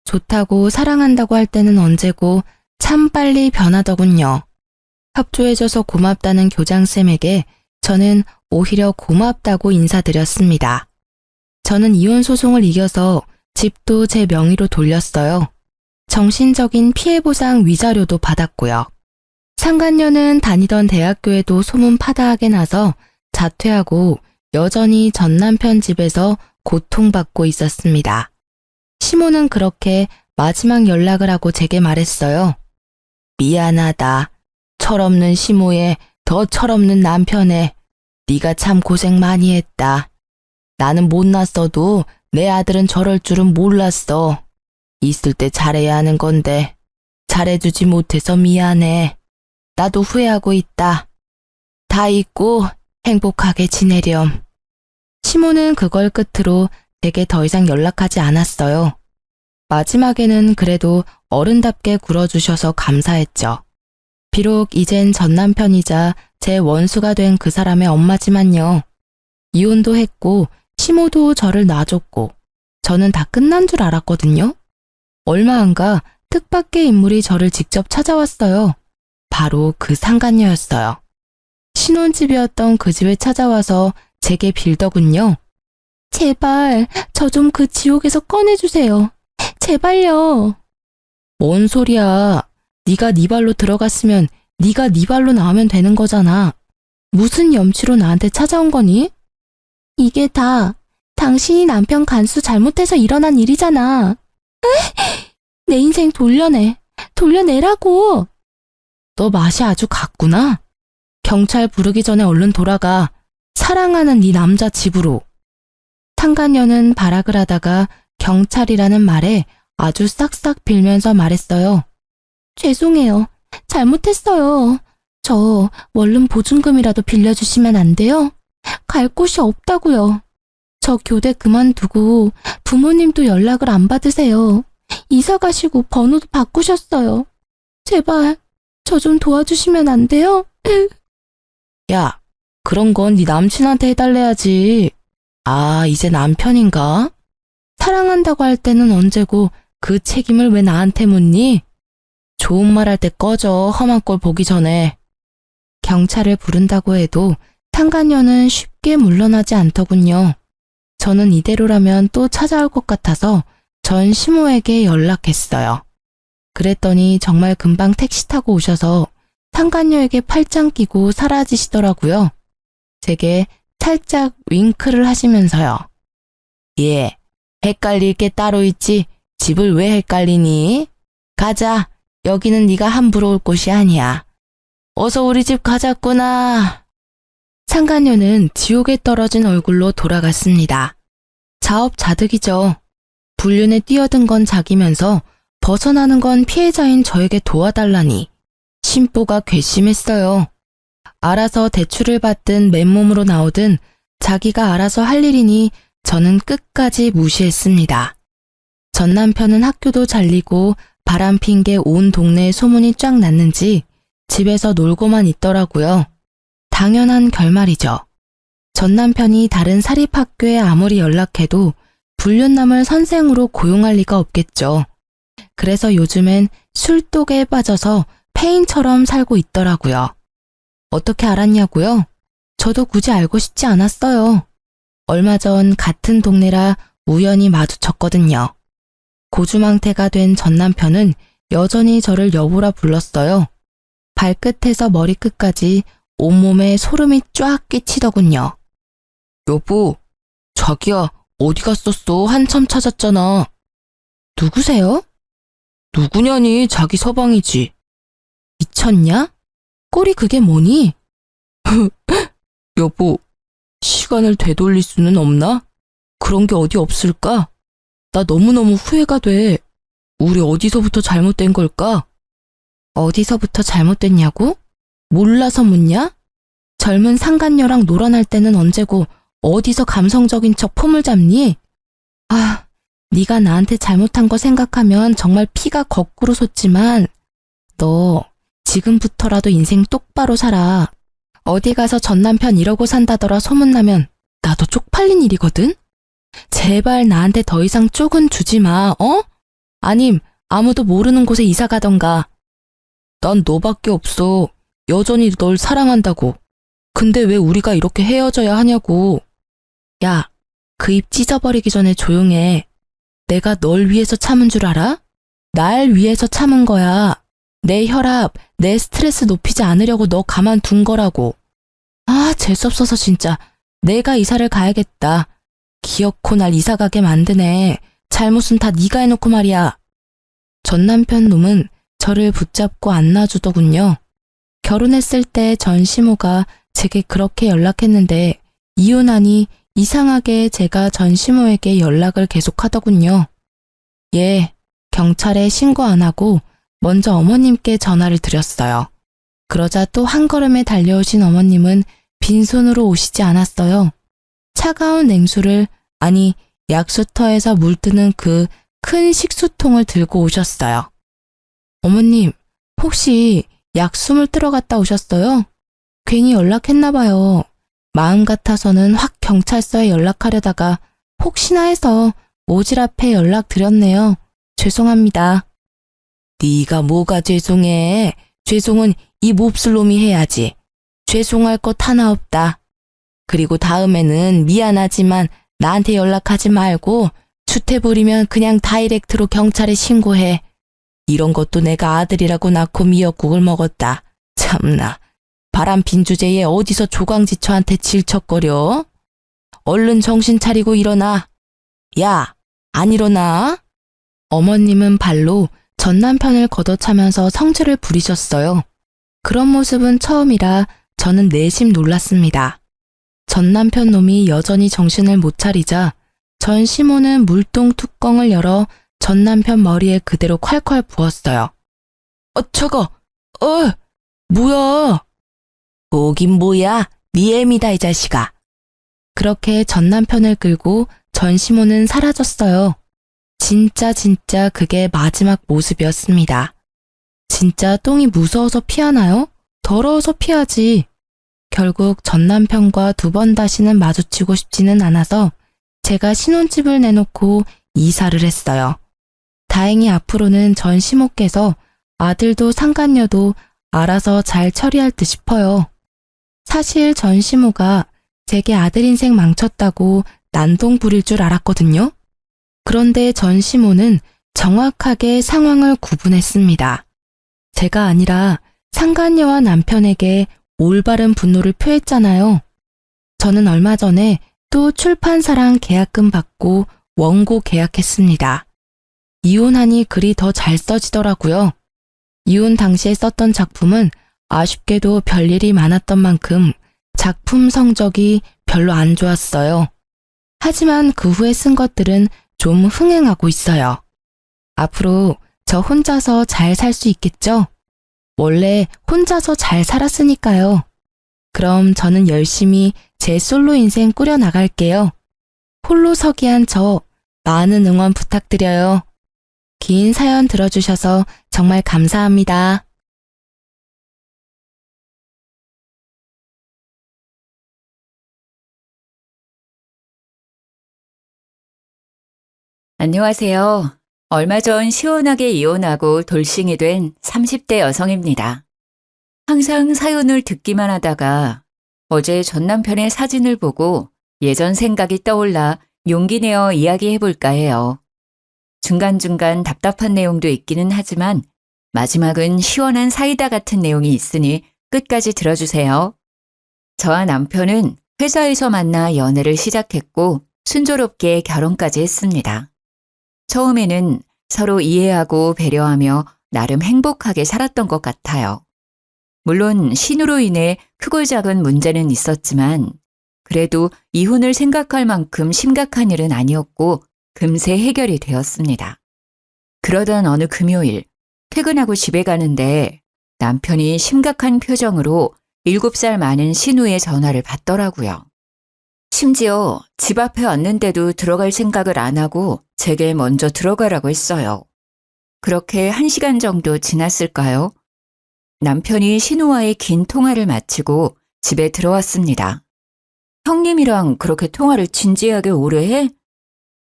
S2: 좋다고 사랑한다고 할 때는 언제고 참 빨리 변하더군요. 협조해줘서 고맙다는 교장쌤에게 저는 오히려 고맙다고 인사드렸습니다. 저는 이혼 소송을 이겨서 집도 제 명의로 돌렸어요. 정신적인 피해보상 위자료도 받았고요. 상간녀는 다니던 대학교에도 소문 파다하게 나서 자퇴하고 여전히 전 남편 집에서 고통받고 있었습니다. 시모는 그렇게 마지막 연락을 하고 제게 말했어요. 미안하다. 철없는 시모에 더 철없는 남편에 네가 참 고생 많이 했다. 나는 못났어도 내 아들은 저럴 줄은 몰랐어. 있을 때 잘해야 하는 건데 잘해주지 못해서 미안해. 나도 후회하고 있다. 다 잊고 행복하게 지내렴. 시모는 그걸 끝으로 제게 더 이상 연락하지 않았어요. 마지막에는 그래도 어른답게 굴어주셔서 감사했죠. 비록 이젠 전 남편이자 제 원수가 된 그 사람의 엄마지만요. 이혼도 했고 시모도 저를 놔줬고 저는 다 끝난 줄 알았거든요. 얼마 안가 뜻밖의 인물이 저를 직접 찾아왔어요. 바로 그 상간녀였어요. 신혼집이었던 그 집에 찾아와서 제게 빌더군요. 제발 저 좀 그 지옥에서 꺼내주세요. 제발요. 뭔 소리야. 네가 네 발로 들어갔으면 네가 네 발로 나오면 되는 거잖아. 무슨 염치로 나한테 찾아온 거니? 이게 다 당신이 남편 간수 잘못해서 일어난 일이잖아. 내 인생 돌려내. 돌려내라고. 너 맛이 아주 갔구나. 경찰 부르기 전에 얼른 돌아가. 사랑하는 네 남자 집으로. 상간녀는 발악을 하다가 경찰이라는 말에 아주 싹싹 빌면서 말했어요. 죄송해요. 잘못했어요. 저 원룸 보증금이라도 빌려주시면 안 돼요? 갈 곳이 없다고요. 저 교대 그만두고 부모님도 연락을 안 받으세요. 이사 가시고 번호도 바꾸셨어요. 제발 저 좀 도와주시면 안 돼요? 야, 그런 건 네 남친한테 해달래야지. 아, 이제 남편인가? 사랑한다고 할 때는 언제고 그 책임을 왜 나한테 묻니? 좋은 말 할 때 꺼져, 험한 꼴 보기 전에. 경찰을 부른다고 해도 상간녀는 쉽게 물러나지 않더군요. 저는 이대로라면 또 찾아올 것 같아서 전 시모에게 연락했어요. 그랬더니 정말 금방 택시 타고 오셔서 상간녀에게 팔짱 끼고 사라지시더라고요. 제게 살짝 윙크를 하시면서요. 예, 헷갈릴 게 따로 있지. 집을 왜 헷갈리니? 가자. 여기는 네가 함부로 올 곳이 아니야. 어서 우리 집 가자꾸나. 상간녀는 지옥에 떨어진 얼굴로 돌아갔습니다. 자업자득이죠. 불륜에 뛰어든 건 자기면서 벗어나는 건 피해자인 저에게 도와달라니 심보가 괘씸했어요. 알아서 대출을 받든 맨몸으로 나오든 자기가 알아서 할 일이니 저는 끝까지 무시했습니다. 전 남편은 학교도 잘리고 바람핀 게 온 동네에 소문이 쫙 났는지 집에서 놀고만 있더라고요. 당연한 결말이죠. 전 남편이 다른 사립학교에 아무리 연락해도 불륜남을 선생으로 고용할 리가 없겠죠. 그래서 요즘엔 술독에 빠져서 폐인처럼 살고 있더라고요. 어떻게 알았냐고요? 저도 굳이 알고 싶지 않았어요. 얼마 전 같은 동네라 우연히 마주쳤거든요. 고주망태가 된 전 남편은 여전히 저를 여보라 불렀어요. 발끝에서 머리끝까지 온몸에 소름이 쫙 끼치더군요. 여보, 자기야, 어디 갔었어? 한참 찾았잖아. 누구세요? 누구냐니, 자기 서방이지. 미쳤냐? 꼴이 그게 뭐니? 여보, 시간을 되돌릴 수는 없나? 그런 게 어디 없을까? 나 너무너무 후회가 돼. 우리 어디서부터 잘못된 걸까? 어디서부터 잘못됐냐고? 몰라서 묻냐? 젊은 상간녀랑 놀아날 때는 언제고 어디서 감성적인 척 폼을 잡니? 아, 네가 나한테 잘못한 거 생각하면 정말 피가 거꾸로 솟지만 너 지금부터라도 인생 똑바로 살아. 어디 가서 전 남편 이러고 산다더라 소문나면 나도 쪽팔린 일이거든? 제발 나한테 더 이상 쪽은 주지 마, 어? 아님 아무도 모르는 곳에 이사 가던가. 난 너밖에 없어. 여전히 널 사랑한다고. 근데 왜 우리가 이렇게 헤어져야 하냐고. 야, 그 입 찢어버리기 전에 조용해. 내가 널 위해서 참은 줄 알아? 날 위해서 참은 거야. 내 혈압, 내 스트레스 높이지 않으려고 너 가만둔 거라고. 아, 재수없어서 진짜. 내가 이사를 가야겠다. 기어코 날 이사 가게 만드네. 잘못은 다 네가 해놓고 말이야. 전 남편 놈은 저를 붙잡고 안 놔주더군요. 결혼했을 때 전 시모가 제게 그렇게 연락했는데 이혼하니 이상하게 제가 전 시모에게 연락을 계속하더군요. 예, 경찰에 신고 안 하고 먼저 어머님께 전화를 드렸어요. 그러자 또 한 걸음에 달려오신 어머님은 빈손으로 오시지 않았어요. 차가운 냉수를, 아니 약수터에서 물뜨는 그 큰 식수통을 들고 오셨어요. 어머님, 혹시 약숨을 뜨러 갔다 오셨어요? 괜히 연락했나 봐요. 마음 같아서는 확 경찰서에 연락하려다가 혹시나 해서 오지랖에 연락드렸네요. 죄송합니다. 네가 뭐가 죄송해. 죄송은 이 몹쓸 놈이 해야지. 죄송할 것 하나 없다. 그리고 다음에는 미안하지만 나한테 연락하지 말고 추태 부리면 그냥 다이렉트로 경찰에 신고해. 이런 것도 내가 아들이라고 낳고 미역국을 먹었다. 참나. 바람핀 주제에 어디서 조강지처한테 질척거려? 얼른 정신 차리고 일어나. 야, 안 일어나? 어머님은 발로 전 남편을 걷어차면서 성질을 부리셨어요. 그런 모습은 처음이라 저는 내심 놀랐습니다. 전 남편 놈이 여전히 정신을 못 차리자 전 시모는 물통 뚜껑을 열어 전 남편 머리에 그대로 콸콸 부었어요. 차가, 뭐야? 뭐긴 뭐야? 네 애미다 이 자식아. 그렇게 전 남편을 끌고 전 시모는 사라졌어요. 진짜 그게 마지막 모습이었습니다. 진짜 똥이 무서워서 피하나요? 더러워서 피하지. 결국 전 남편과 두 번 다시는 마주치고 싶지는 않아서 제가 신혼집을 내놓고 이사를 했어요. 다행히 앞으로는 전 시모께서 아들도 상간녀도 알아서 잘 처리할 듯 싶어요. 사실 전 시모가 제게 아들 인생 망쳤다고 난동 부릴 줄 알았거든요. 그런데 전시모는 정확하게 상황을 구분했습니다. 제가 아니라 상간녀와 남편에게 올바른 분노를 표했잖아요. 저는 얼마 전에 또 출판사랑 계약금 받고 원고 계약했습니다. 이혼하니 글이 더 잘 써지더라고요. 이혼 당시에 썼던 작품은 아쉽게도 별일이 많았던 만큼 작품 성적이 별로 안 좋았어요. 하지만 그 후에 쓴 것들은 좀 흥행하고 있어요. 앞으로 저 혼자서 잘 살 수 있겠죠? 원래 혼자서 잘 살았으니까요. 그럼 저는 열심히 제 솔로 인생 꾸려나갈게요. 홀로서기한 저 많은 응원 부탁드려요. 긴 사연 들어주셔서 정말 감사합니다.
S3: 안녕하세요. 얼마 전 시원하게 이혼하고 돌싱이 된 30대 여성입니다. 항상 사연을 듣기만 하다가 어제 전 남편의 사진을 보고 예전 생각이 떠올라 용기 내어 이야기해볼까 해요. 중간중간 답답한 내용도 있기는 하지만 마지막은 시원한 사이다 같은 내용이 있으니 끝까지 들어주세요. 저와 남편은 회사에서 만나 연애를 시작했고 순조롭게 결혼까지 했습니다. 처음에는 서로 이해하고 배려하며 나름 행복하게 살았던 것 같아요. 물론 신우로 인해 크고 작은 문제는 있었지만 그래도 이혼을 생각할 만큼 심각한 일은 아니었고 금세 해결이 되었습니다. 그러던 어느 금요일 퇴근하고 집에 가는데 남편이 심각한 표정으로 7살 많은 신우의 전화를 받더라고요. 심지어 집 앞에 왔는데도 들어갈 생각을 안 하고 제게 먼저 들어가라고 했어요. 그렇게 1시간 정도 지났을까요? 남편이 신우와의 긴 통화를 마치고 집에 들어왔습니다. 형님이랑 그렇게 통화를 진지하게 오래 해?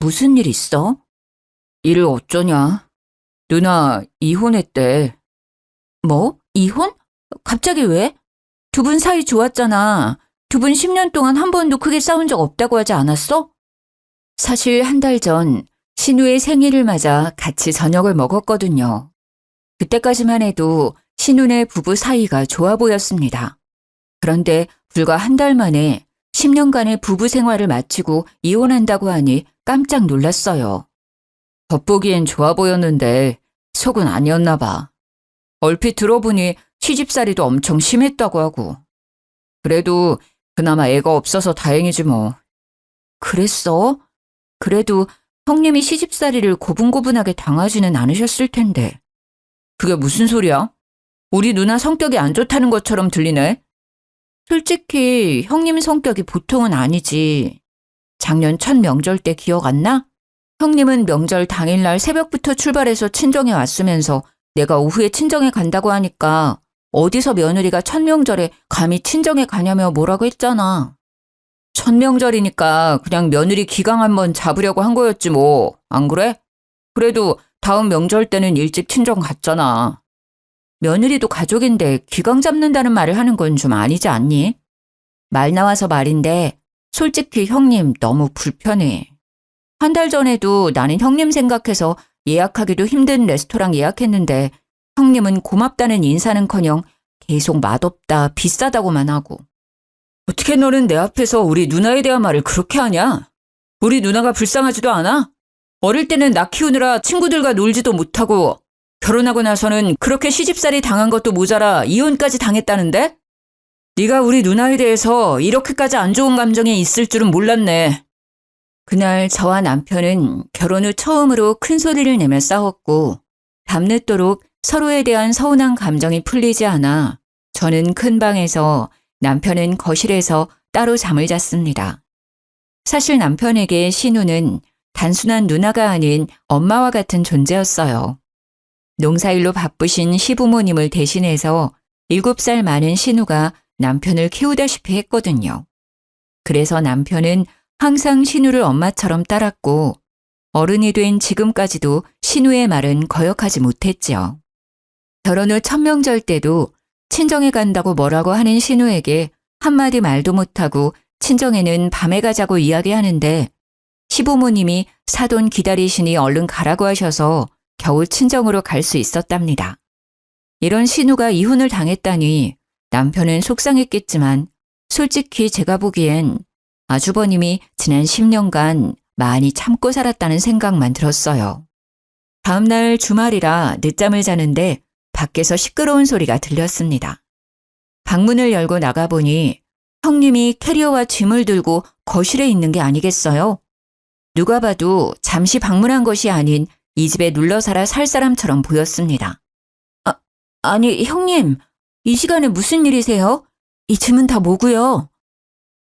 S3: 무슨 일 있어? 일을 어쩌냐? 누나 이혼했대. 뭐? 이혼? 갑자기 왜? 두 분 사이 좋았잖아. 두 분 10년 동안 한 번도 크게 싸운 적 없다고 하지 않았어? 사실 한 달 전 신우의 생일을 맞아 같이 저녁을 먹었거든요. 그때까지만 해도 신우네 부부 사이가 좋아 보였습니다. 그런데 불과 한 달 만에 10년간의 부부 생활을 마치고 이혼한다고 하니 깜짝 놀랐어요. 겉보기엔 좋아 보였는데 속은 아니었나 봐. 얼핏 들어보니 시집살이도 엄청 심했다고 하고. 그래도 그나마 애가 없어서 다행이지 뭐. 그랬어? 그래도 형님이 시집살이를 고분고분하게 당하지는 않으셨을 텐데. 그게 무슨 소리야? 우리 누나 성격이 안 좋다는 것처럼 들리네. 솔직히 형님 성격이 보통은 아니지. 작년 첫 명절 때 기억 안 나? 형님은 명절 당일날 새벽부터 출발해서 친정에 왔으면서 내가 오후에 친정에 간다고 하니까 어디서 며느리가 첫 명절에 감히 친정에 가냐며 뭐라고 했잖아. 첫 명절이니까 그냥 며느리 기강 한번 잡으려고 한 거였지 뭐. 안 그래? 그래도 다음 명절 때는 일찍 친정 갔잖아. 며느리도 가족인데 기강 잡는다는 말을 하는 건 좀 아니지 않니? 말 나와서 말인데 솔직히 형님 너무 불편해. 한 달 전에도 나는 형님 생각해서 예약하기도 힘든 레스토랑 예약했는데 형님은 고맙다는 인사는커녕 계속 맛없다, 비싸다고만 하고. 어떻게 너는 내 앞에서 우리 누나에 대한 말을 그렇게 하냐? 우리 누나가 불쌍하지도 않아? 어릴 때는 나 키우느라 친구들과 놀지도 못하고 결혼하고 나서는 그렇게 시집살이 당한 것도 모자라 이혼까지 당했다는데? 네가 우리 누나에 대해서 이렇게까지 안 좋은 감정이 있을 줄은 몰랐네. 그날 저와 남편은 결혼 후 처음으로 큰 소리를 내며 싸웠고 밤늦도록 서로에 대한 서운한 감정이 풀리지 않아 저는 큰 방에서 남편은 거실에서 따로 잠을 잤습니다. 사실 남편에게 신우는 단순한 누나가 아닌 엄마와 같은 존재였어요. 농사일로 바쁘신 시부모님을 대신해서 7살 많은 신우가 남편을 키우다시피 했거든요. 그래서 남편은 항상 신우를 엄마처럼 따랐고 어른이 된 지금까지도 신우의 말은 거역하지 못했지요. 결혼 후 첫 명절 때도 친정에 간다고 뭐라고 하는 신우에게 한마디 말도 못하고 친정에는 밤에 가자고 이야기하는데 시부모님이 사돈 기다리시니 얼른 가라고 하셔서 겨우 친정으로 갈 수 있었답니다. 이런 신우가 이혼을 당했다니 남편은 속상했겠지만 솔직히 제가 보기엔 아주버님이 지난 10년간 많이 참고 살았다는 생각만 들었어요. 다음날 주말이라 늦잠을 자는데 밖에서 시끄러운 소리가 들렸습니다. 방문을 열고 나가보니 형님이 캐리어와 짐을 들고 거실에 있는 게 아니겠어요? 누가 봐도 잠시 방문한 것이 아닌 이 집에 눌러 살아 살 사람처럼 보였습니다. 아니 형님, 이 시간에 무슨 일이세요? 이 짐은 다 뭐고요?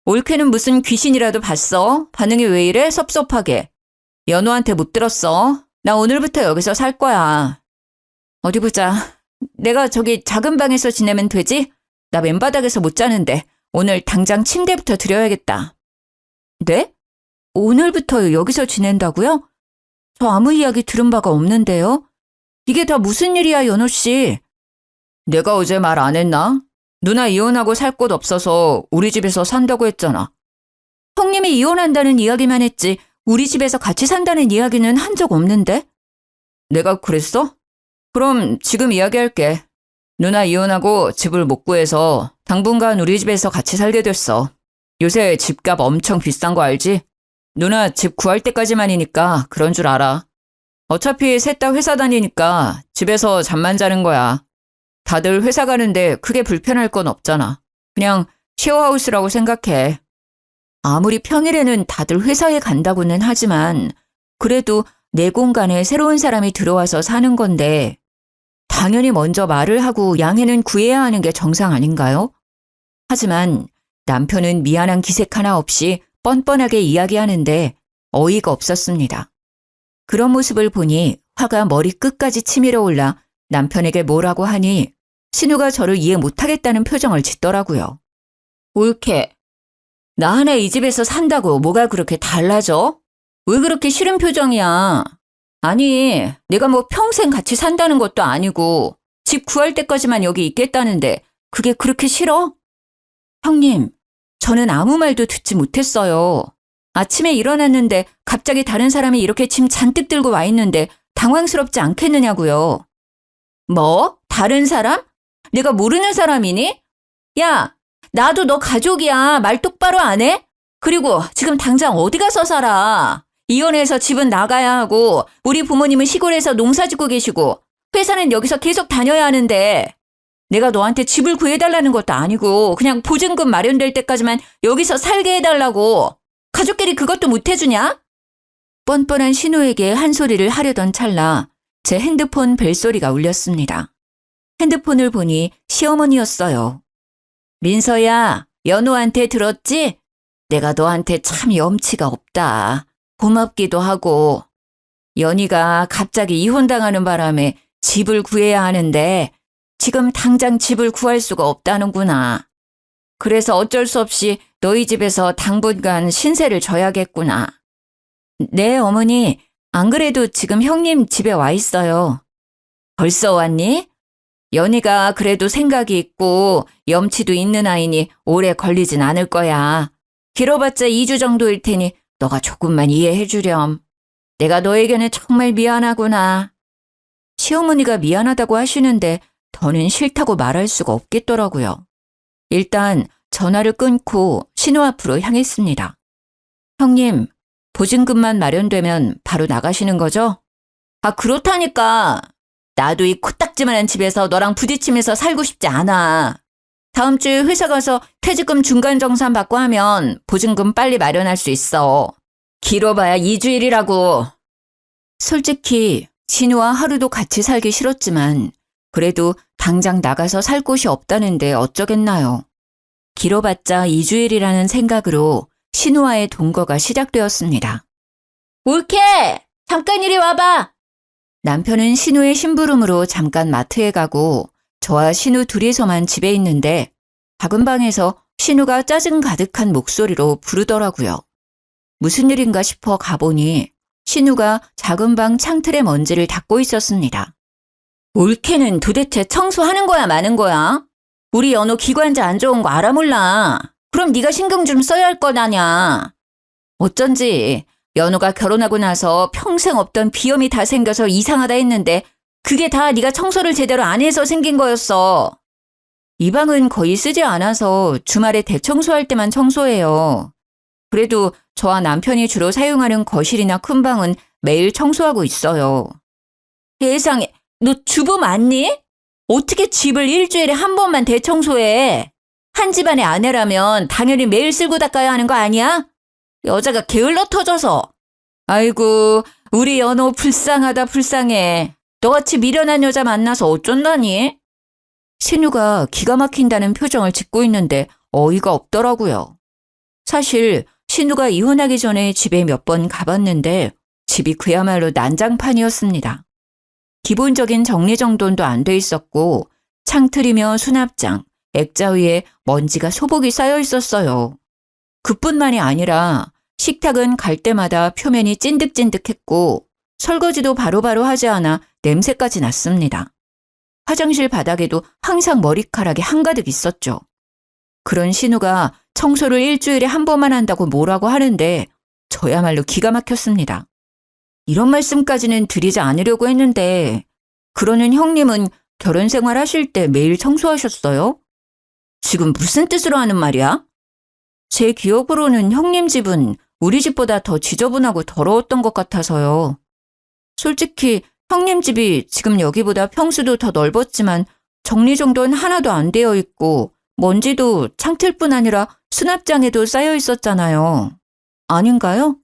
S3: 올케는 무슨 귀신이라도 봤어? 반응이 왜 이래? 섭섭하게. 연호한테 못 들었어. 나 오늘부터 여기서 살 거야. 어디 보자. 내가 저기 작은 방에서 지내면 되지? 나 맨바닥에서 못 자는데 오늘 당장 침대부터 드려야겠다. 네? 오늘부터 여기서 지낸다고요? 저 아무 이야기 들은 바가 없는데요. 이게 다 무슨 일이야, 연호 씨? 내가 어제 말 안 했나? 누나 이혼하고 살 곳 없어서 우리 집에서 산다고 했잖아. 형님이 이혼한다는 이야기만 했지 우리 집에서 같이 산다는 이야기는 한 적 없는데? 내가 그랬어? 그럼 지금 이야기할게. 누나 이혼하고 집을 못 구해서 당분간 우리 집에서 같이 살게 됐어. 요새 집값 엄청 비싼 거 알지? 누나 집 구할 때까지만이니까 그런 줄 알아. 어차피 셋 다 회사 다니니까 집에서 잠만 자는 거야. 다들 회사 가는데 크게 불편할 건 없잖아. 그냥 쉐어하우스라고 생각해. 아무리 평일에는 다들 회사에 간다고는 하지만 그래도 내 공간에 새로운 사람이 들어와서 사는 건데 당연히 먼저 말을 하고 양해는 구해야 하는 게 정상 아닌가요? 하지만 남편은 미안한 기색 하나 없이 뻔뻔하게 이야기하는데 어이가 없었습니다. 그런 모습을 보니 화가 머리 끝까지 치밀어 올라 남편에게 뭐라고 하니 신우가 저를 이해 못하겠다는 표정을 짓더라고요. 올케, 나 하나 이 집에서 산다고 뭐가 그렇게 달라져? 왜 그렇게 싫은 표정이야? 아니, 내가 뭐 평생 같이 산다는 것도 아니고 집 구할 때까지만 여기 있겠다는데 그게 그렇게 싫어? 형님, 저는 아무 말도 듣지 못했어요. 아침에 일어났는데 갑자기 다른 사람이 이렇게 짐 잔뜩 들고 와 있는데 당황스럽지 않겠느냐고요. 뭐? 다른 사람? 내가 모르는 사람이니? 야, 나도 너 가족이야. 말 똑바로 안 해? 그리고 지금 당장 어디 가서 살아? 이혼해서 집은 나가야 하고 우리 부모님은 시골에서 농사 짓고 계시고 회사는 여기서 계속 다녀야 하는데 내가 너한테 집을 구해달라는 것도 아니고 그냥 보증금 마련될 때까지만 여기서 살게 해달라고. 가족끼리 그것도 못 해주냐? 뻔뻔한 신우에게 한 소리를 하려던 찰나 제 핸드폰 벨소리가 울렸습니다. 핸드폰을 보니 시어머니였어요. 민서야, 연우한테 들었지? 내가 너한테 참 염치가 없다. 고맙기도 하고. 연희가 갑자기 이혼당하는 바람에 집을 구해야 하는데 지금 당장 집을 구할 수가 없다는구나. 그래서 어쩔 수 없이 너희 집에서 당분간 신세를 져야겠구나. 네, 어머니. 안 그래도 지금 형님 집에 와 있어요. 벌써 왔니? 연희가 그래도 생각이 있고 염치도 있는 아이니 오래 걸리진 않을 거야. 길어봤자 2주 정도일 테니 너가 조금만 이해해 주렴. 내가 너에게는 정말 미안하구나. 시어머니가 미안하다고 하시는데 더는 싫다고 말할 수가 없겠더라고요. 일단 전화를 끊고 신우 앞으로 향했습니다. 형님, 보증금만 마련되면 바로 나가시는 거죠? 아, 그렇다니까. 나도 이 코딱지만한 집에서 너랑 부딪히면서 살고 싶지 않아. 다음 주에 회사 가서 퇴직금 중간정산 받고 하면 보증금 빨리 마련할 수 있어. 길어봐야 2주일이라고. 솔직히 신우와 하루도 같이 살기 싫었지만 그래도 당장 나가서 살 곳이 없다는데 어쩌겠나요. 길어봤자 2주일이라는 생각으로 신우와의 동거가 시작되었습니다. 올케! 잠깐 이리 와봐! 남편은 신우의 심부름으로 잠깐 마트에 가고 저와 신우 둘이서만 집에 있는데 작은 방에서 신우가 짜증 가득한 목소리로 부르더라고요. 무슨 일인가 싶어 가보니 신우가 작은 방 창틀의 먼지를 닦고 있었습니다. 올케는 도대체 청소하는 거야 마는 거야? 우리 연호 기관지 안 좋은 거 알아 몰라. 그럼 네가 신경 좀 써야 할 것 아냐. 어쩐지 연우가 결혼하고 나서 평생 없던 비염이 다 생겨서 이상하다 했는데 그게 다 네가 청소를 제대로 안 해서 생긴 거였어. 이 방은 거의 쓰지 않아서 주말에 대청소할 때만 청소해요. 그래도 저와 남편이 주로 사용하는 거실이나 큰 방은 매일 청소하고 있어요. 세상에, 너 주부 맞니? 어떻게 집을 일주일에 한 번만 대청소해? 한 집안의 아내라면 당연히 매일 쓸고 닦아야 하는 거 아니야? 여자가 게을러 터져서. 아이고, 우리 연호 불쌍하다 불쌍해. 너같이 미련한 여자 만나서 어쩐다니? 신우가 기가 막힌다는 표정을 짓고 있는데 어이가 없더라고요. 사실 신우가 이혼하기 전에 집에 몇 번 가봤는데 집이 그야말로 난장판이었습니다. 기본적인 정리정돈도 안 돼 있었고 창틀이며 수납장, 액자 위에 먼지가 소복이 쌓여 있었어요. 그뿐만이 아니라 식탁은 갈 때마다 표면이 찐득찐득했고 설거지도 바로바로 하지 않아 냄새까지 났습니다. 화장실 바닥에도 항상 머리카락이 한가득 있었죠. 그런 신우가 청소를 일주일에 한 번만 한다고 뭐라고 하는데 저야말로 기가 막혔습니다. 이런 말씀까지는 드리지 않으려고 했는데 그러는 형님은 결혼 생활 하실 때 매일 청소하셨어요? 지금 무슨 뜻으로 하는 말이야? 제 기억으로는 형님 집은 우리 집보다 더 지저분하고 더러웠던 것 같아서요. 솔직히 형님 집이 지금 여기보다 평수도 더 넓었지만 정리정돈 하나도 안 되어 있고 먼지도 창틀뿐 아니라 수납장에도 쌓여 있었잖아요. 아닌가요?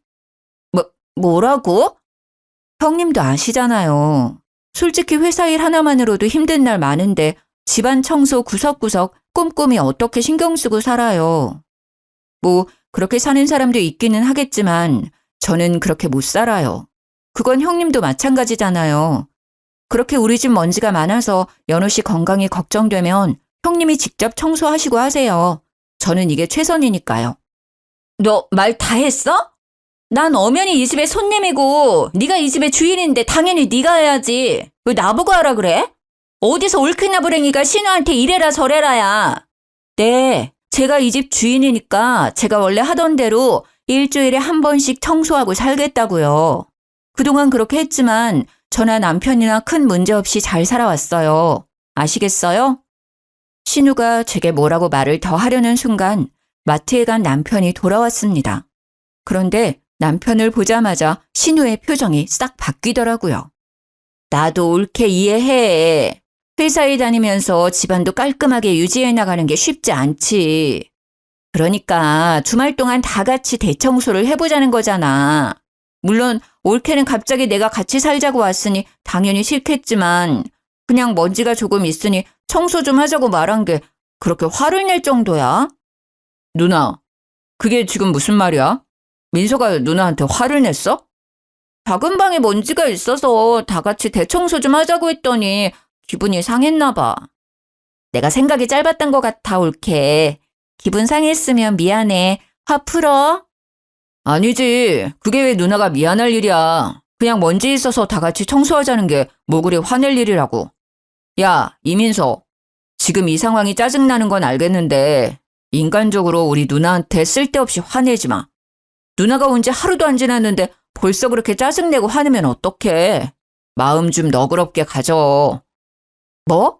S3: 뭐라고? 형님도 아시잖아요. 솔직히 회사 일 하나만으로도 힘든 날 많은데 집안 청소 구석구석 꼼꼼히 어떻게 신경 쓰고 살아요. 뭐 그렇게 사는 사람도 있기는 하겠지만 저는 그렇게 못 살아요. 그건 형님도 마찬가지잖아요. 그렇게 우리 집 먼지가 많아서 연우 씨 건강이 걱정되면 형님이 직접 청소하시고 하세요. 저는 이게 최선이니까요. 너 말 다 했어? 난 엄연히 이 집의 손님이고 네가 이 집의 주인인데 당연히 네가 해야지. 왜 나보고 하라 그래? 어디서 옳게나 불행이가 신우한테 이래라 저래라야. 네, 제가 이 집 주인이니까 제가 원래 하던 대로 일주일에 한 번씩 청소하고 살겠다고요. 그동안 그렇게 했지만 저나 남편이나 큰 문제 없이 잘 살아왔어요. 아시겠어요? 신우가 제게 뭐라고 말을 더 하려는 순간 마트에 간 남편이 돌아왔습니다. 그런데 남편을 보자마자 신우의 표정이 싹 바뀌더라고요. 나도 옳게 이해해. 회사에 다니면서 집안도 깔끔하게 유지해 나가는 게 쉽지 않지. 그러니까 주말 동안 다 같이 대청소를 해보자는 거잖아. 물론 올케는 갑자기 내가 같이 살자고 왔으니 당연히 싫겠지만 그냥 먼지가 조금 있으니 청소 좀 하자고 말한 게 그렇게 화를 낼 정도야? 누나, 그게 지금 무슨 말이야? 민서가 누나한테 화를 냈어? 작은 방에 먼지가 있어서 다 같이 대청소 좀 하자고 했더니 기분이 상했나 봐. 내가 생각이 짧았던 것 같아, 올케. 기분 상했으면 미안해. 화 풀어. 아니지. 그게 왜 누나가 미안할 일이야. 그냥 먼지 있어서 다 같이 청소하자는 게 뭐 그리 화낼 일이라고. 야, 이민서. 지금 이 상황이 짜증나는 건 알겠는데 인간적으로 우리 누나한테 쓸데없이 화내지 마. 누나가 온 지 하루도 안 지났는데 벌써 그렇게 짜증내고 화내면 어떡해. 마음 좀 너그럽게 가져. 뭐?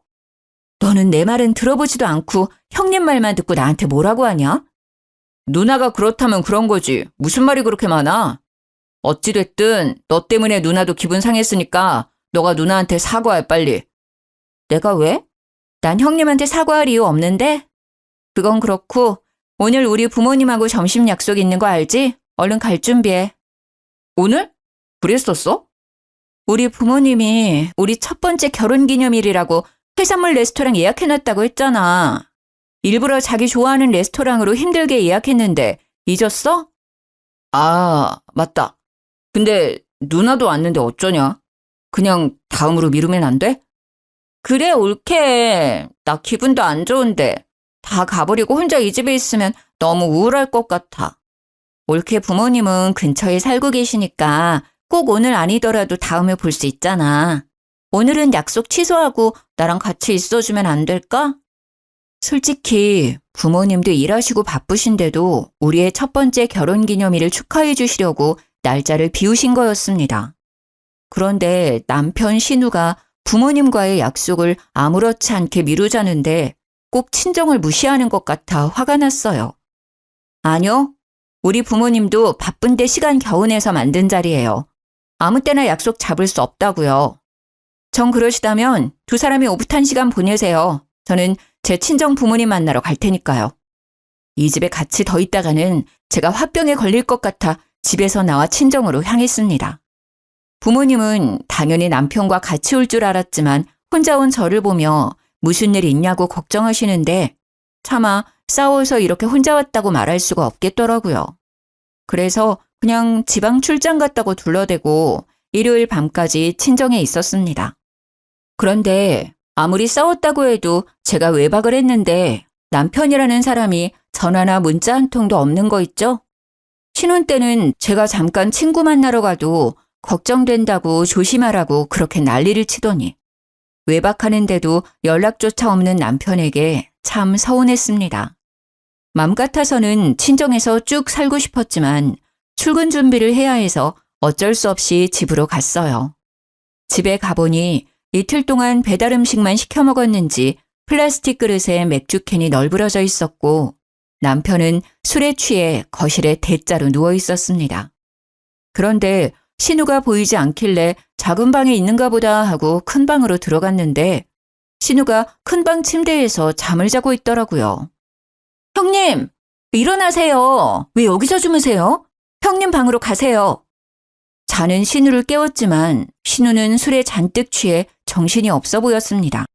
S3: 너는 내 말은 들어보지도 않고 형님 말만 듣고 나한테 뭐라고 하냐? 누나가 그렇다면 그런 거지. 무슨 말이 그렇게 많아? 어찌됐든 너 때문에 누나도 기분 상했으니까 너가 누나한테 사과해 빨리. 내가 왜? 난 형님한테 사과할 이유 없는데? 그건 그렇고 오늘 우리 부모님하고 점심 약속 있는 거 알지? 얼른 갈 준비해. 오늘? 그랬었어? 우리 부모님이 우리 첫 번째 결혼기념일이라고 해산물 레스토랑 예약해놨다고 했잖아. 일부러 자기 좋아하는 레스토랑으로 힘들게 예약했는데 잊었어? 아, 맞다. 근데 누나도 왔는데 어쩌냐? 그냥 다음으로 미루면 안 돼? 그래, 옳게. 나 기분도 안 좋은데 다 가버리고 혼자 이 집에 있으면 너무 우울할 것 같아. 옳게 부모님은 근처에 살고 계시니까 꼭 오늘 아니더라도 다음에 볼 수 있잖아. 오늘은 약속 취소하고 나랑 같이 있어주면 안 될까? 솔직히 부모님도 일하시고 바쁘신데도 우리의 첫 번째 결혼기념일을 축하해 주시려고 날짜를 비우신 거였습니다. 그런데 남편 신우가 부모님과의 약속을 아무렇지 않게 미루자는데 꼭 친정을 무시하는 것 같아 화가 났어요. 아니요. 우리 부모님도 바쁜데 시간 겨우 내서 만든 자리예요. 아무 때나 약속 잡을 수 없다고요. 정 그러시다면 두 사람이 오붓한 시간 보내세요. 저는 제 친정 부모님 만나러 갈 테니까요. 이 집에 같이 더 있다가는 제가 화병에 걸릴 것 같아 집에서 나와 친정으로 향했습니다. 부모님은 당연히 남편과 같이 올 줄 알았지만 혼자 온 저를 보며 무슨 일 있냐고 걱정하시는데 차마 싸워서 이렇게 혼자 왔다고 말할 수가 없겠더라고요. 그래서 그냥 지방 출장 갔다고 둘러대고 일요일 밤까지 친정에 있었습니다. 그런데 아무리 싸웠다고 해도 제가 외박을 했는데 남편이라는 사람이 전화나 문자 한 통도 없는 거 있죠? 신혼 때는 제가 잠깐 친구 만나러 가도 걱정된다고 조심하라고 그렇게 난리를 치더니 외박하는데도 연락조차 없는 남편에게 참 서운했습니다. 맘 같아서는 친정에서 쭉 살고 싶었지만 출근 준비를 해야 해서 어쩔 수 없이 집으로 갔어요. 집에 가보니 이틀 동안 배달 음식만 시켜 먹었는지 플라스틱 그릇에 맥주캔이 널브러져 있었고 남편은 술에 취해 거실에 대자로 누워 있었습니다. 그런데 신우가 보이지 않길래 작은 방에 있는가 보다 하고 큰 방으로 들어갔는데 신우가 큰 방 침대에서 잠을 자고 있더라고요. 형님, 일어나세요. 왜 여기서 주무세요? 형님 방으로 가세요. 자는 신우를 깨웠지만 신우는 술에 잔뜩 취해 정신이 없어 보였습니다.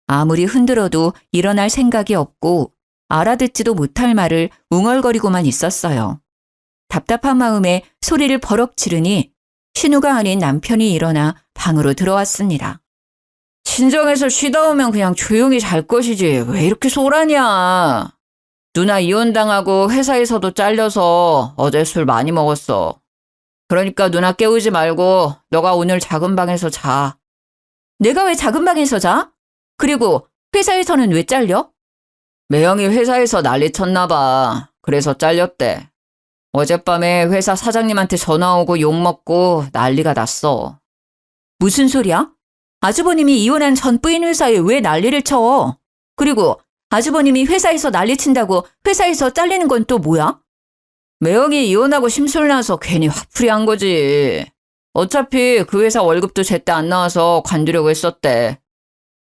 S3: 아무리 흔들어도 일어날 생각이 없고 알아듣지도 못할 말을 웅얼거리고만 있었어요. 답답한 마음에 소리를 버럭 지르니 신우가 아닌 남편이 일어나 방으로 들어왔습니다. 친정에서 쉬다 오면 그냥 조용히 잘 것이지 왜 이렇게 소라냐. 누나 이혼당하고 회사에서도 잘려서 어제 술 많이 먹었어. 그러니까 누나 깨우지 말고 너가 오늘 작은 방에서 자. 내가 왜 작은 방에서 자? 그리고 회사에서는 왜 잘려? 매형이 회사에서 난리 쳤나 봐. 그래서 잘렸대. 어젯밤에 회사 사장님한테 전화 오고 욕먹고 난리가 났어. 무슨 소리야? 아주버님이 이혼한 전 부인 회사에 왜 난리를 쳐? 그리고 아주버님이 회사에서 난리 친다고 회사에서 잘리는 건 또 뭐야? 매형이 이혼하고 심술나서 괜히 화풀이 한 거지. 어차피 그 회사 월급도 제때 안 나와서 관두려고 했었대.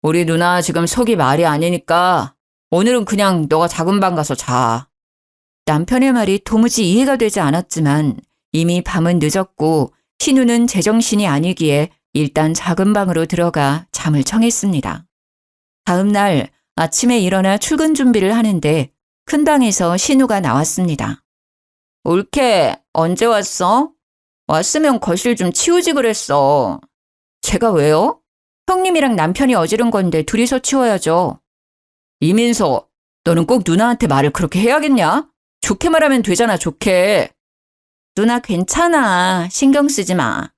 S3: 우리 누나 지금 속이 말이 아니니까 오늘은 그냥 너가 작은 방 가서 자. 남편의 말이 도무지 이해가 되지 않았지만 이미 밤은 늦었고 신우는 제정신이 아니기에 일단 작은 방으로 들어가 잠을 청했습니다. 다음 날 아침에 일어나 출근 준비를 하는데 큰 방에서 신우가 나왔습니다. 올케, 언제 왔어? 왔으면 거실 좀 치우지 그랬어. 제가 왜요? 형님이랑 남편이 어지른 건데 둘이서 치워야죠. 이민서, 너는 꼭 누나한테 말을 그렇게 해야겠냐? 좋게 말하면 되잖아, 좋게. 누나 괜찮아. 신경 쓰지 마.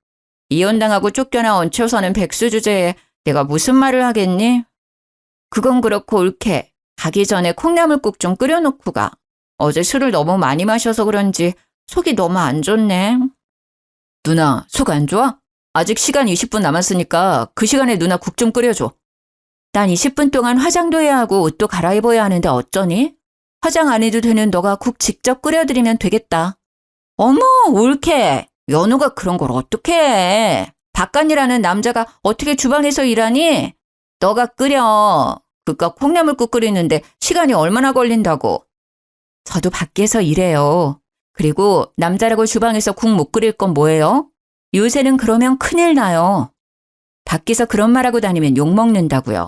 S3: 이혼당하고 쫓겨나 얹혀서는 백수 주제에 내가 무슨 말을 하겠니? 그건 그렇고 올케. 가기 전에 콩나물국 좀 끓여놓고 가. 어제 술을 너무 많이 마셔서 그런지 속이 너무 안 좋네. 누나, 속 안 좋아? 아직 시간 20분 남았으니까 그 시간에 누나 국 좀 끓여줘. 난 20분 동안 화장도 해야 하고 옷도 갈아입어야 하는데 어쩌니? 화장 안 해도 되는 너가 국 직접 끓여드리면 되겠다. 어머, 올케. 연우가 그런 걸 어떻게 해. 박간이라는 남자가 어떻게 주방에서 일하니? 너가 끓여. 그깟 콩나물국 끓이는데 시간이 얼마나 걸린다고. 저도 밖에서 일해요. 그리고 남자라고 주방에서 국 못 끓일 건 뭐예요? 요새는 그러면 큰일 나요. 밖에서 그런 말하고 다니면 욕먹는다고요.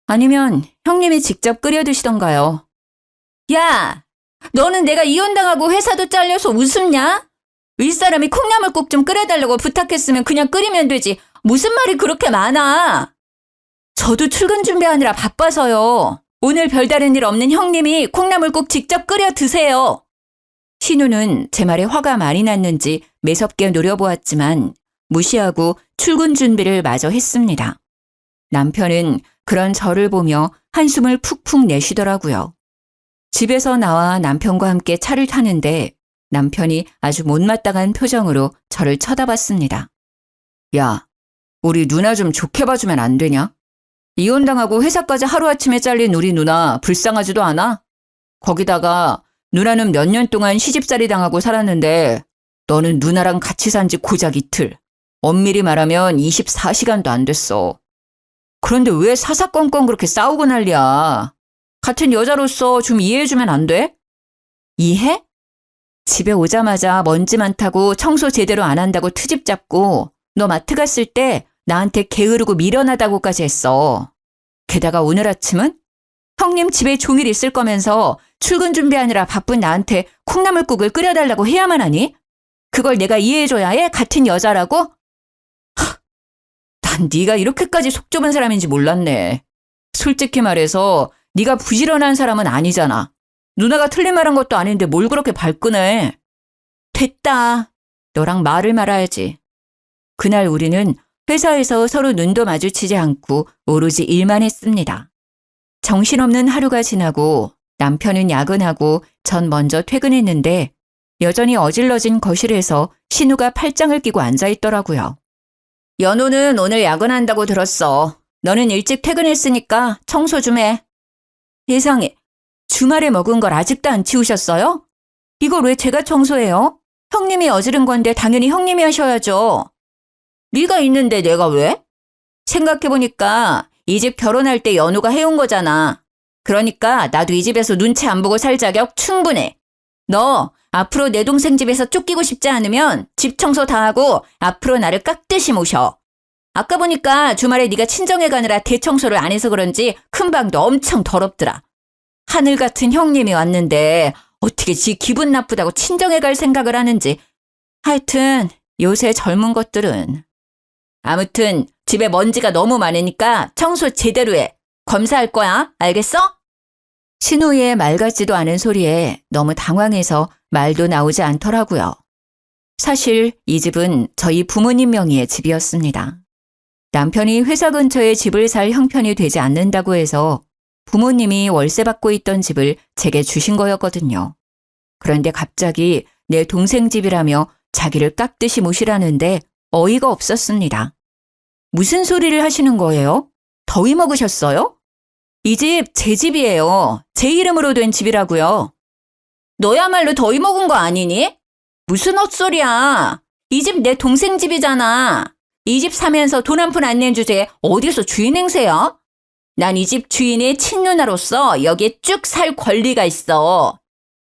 S3: 아니면 형님이 직접 끓여 드시던가요. 야! 너는 내가 이혼당하고 회사도 잘려서 웃음냐? 윗사람이 콩나물국 좀 끓여달라고 부탁했으면 그냥 끓이면 되지. 무슨 말이 그렇게 많아? 저도 출근 준비하느라 바빠서요. 오늘 별다른 일 없는 형님이 콩나물국 직접 끓여 드세요. 신우는 제 말에 화가 많이 났는지 매섭게 노려보았지만 무시하고 출근 준비를 마저 했습니다. 남편은 그런 저를 보며 한숨을 푹푹 내쉬더라고요. 집에서 나와 남편과 함께 차를 타는데 남편이 아주 못마땅한 표정으로 저를 쳐다봤습니다. 야, 우리 누나 좀 좋게 봐주면 안 되냐? 이혼당하고 회사까지 하루아침에 잘린 우리 누나 불쌍하지도 않아? 거기다가 누나는 몇 년 동안 시집살이 당하고 살았는데 너는 누나랑 같이 산 지 고작 이틀. 엄밀히 말하면 24시간도 안 됐어. 그런데 왜 사사건건 그렇게 싸우고 난리야? 같은 여자로서 좀 이해해주면 안 돼? 이해? 집에 오자마자 먼지 많다고 청소 제대로 안 한다고 트집 잡고 너 마트 갔을 때 나한테 게으르고 미련하다고까지 했어. 게다가 오늘 아침은 형님 집에 종일 있을 거면서 출근 준비하느라 바쁜 나한테 콩나물국을 끓여달라고 해야만 하니? 그걸 내가 이해해줘야 해? 같은 여자라고? 난 네가 이렇게까지 속 좁은 사람인지 몰랐네. 솔직히 말해서 네가 부지런한 사람은 아니잖아. 누나가 틀린 말한 것도 아닌데 뭘 그렇게 발끈해. 됐다. 너랑 말을 말아야지. 그날 우리는 회사에서 서로 눈도 마주치지 않고 오로지 일만 했습니다. 정신없는 하루가 지나고 남편은 야근하고 전 먼저 퇴근했는데 여전히 어질러진 거실에서 신우가 팔짱을 끼고 앉아있더라고요. 연호는 오늘 야근한다고 들었어. 너는 일찍 퇴근했으니까 청소 좀 해. 세상에, 주말에 먹은 걸 아직도 안 치우셨어요? 이걸 왜 제가 청소해요? 형님이 어지른 건데 당연히 형님이 하셔야죠. 네가 있는데 내가 왜? 생각해보니까 이 집 결혼할 때 연호가 해온 거잖아. 그러니까 나도 이 집에서 눈치 안 보고 살 자격 충분해. 너 앞으로 내 동생 집에서 쫓기고 싶지 않으면 집 청소 다 하고 앞으로 나를 깍듯이 모셔. 아까 보니까 주말에 네가 친정에 가느라 대청소를 안 해서 그런지 큰 방도 엄청 더럽더라. 하늘 같은 형님이 왔는데 어떻게 지 기분 나쁘다고 친정에 갈 생각을 하는지. 하여튼 요새 젊은 것들은. 아무튼 집에 먼지가 너무 많으니까 청소 제대로 해. 검사할 거야. 알겠어? 신우이의 말 같지도 않은 소리에 너무 당황해서 말도 나오지 않더라고요. 사실 이 집은 저희 부모님 명의의 집이었습니다. 남편이 회사 근처에 집을 살 형편이 되지 않는다고 해서 부모님이 월세 받고 있던 집을 제게 주신 거였거든요. 그런데 갑자기 내 동생 집이라며 자기를 깍듯이 모시라는데 어이가 없었습니다. 무슨 소리를 하시는 거예요? 더위 먹으셨어요? 이 집 제 집이에요. 제 이름으로 된 집이라고요. 너야말로 더위 먹은 거 아니니? 무슨 헛소리야. 이 집 내 동생 집이잖아. 이 집 사면서 돈 한 푼 안 낸 주제에 어디서 주인 행세야? 난 이 집 주인의 친누나로서 여기에 쭉 살 권리가 있어.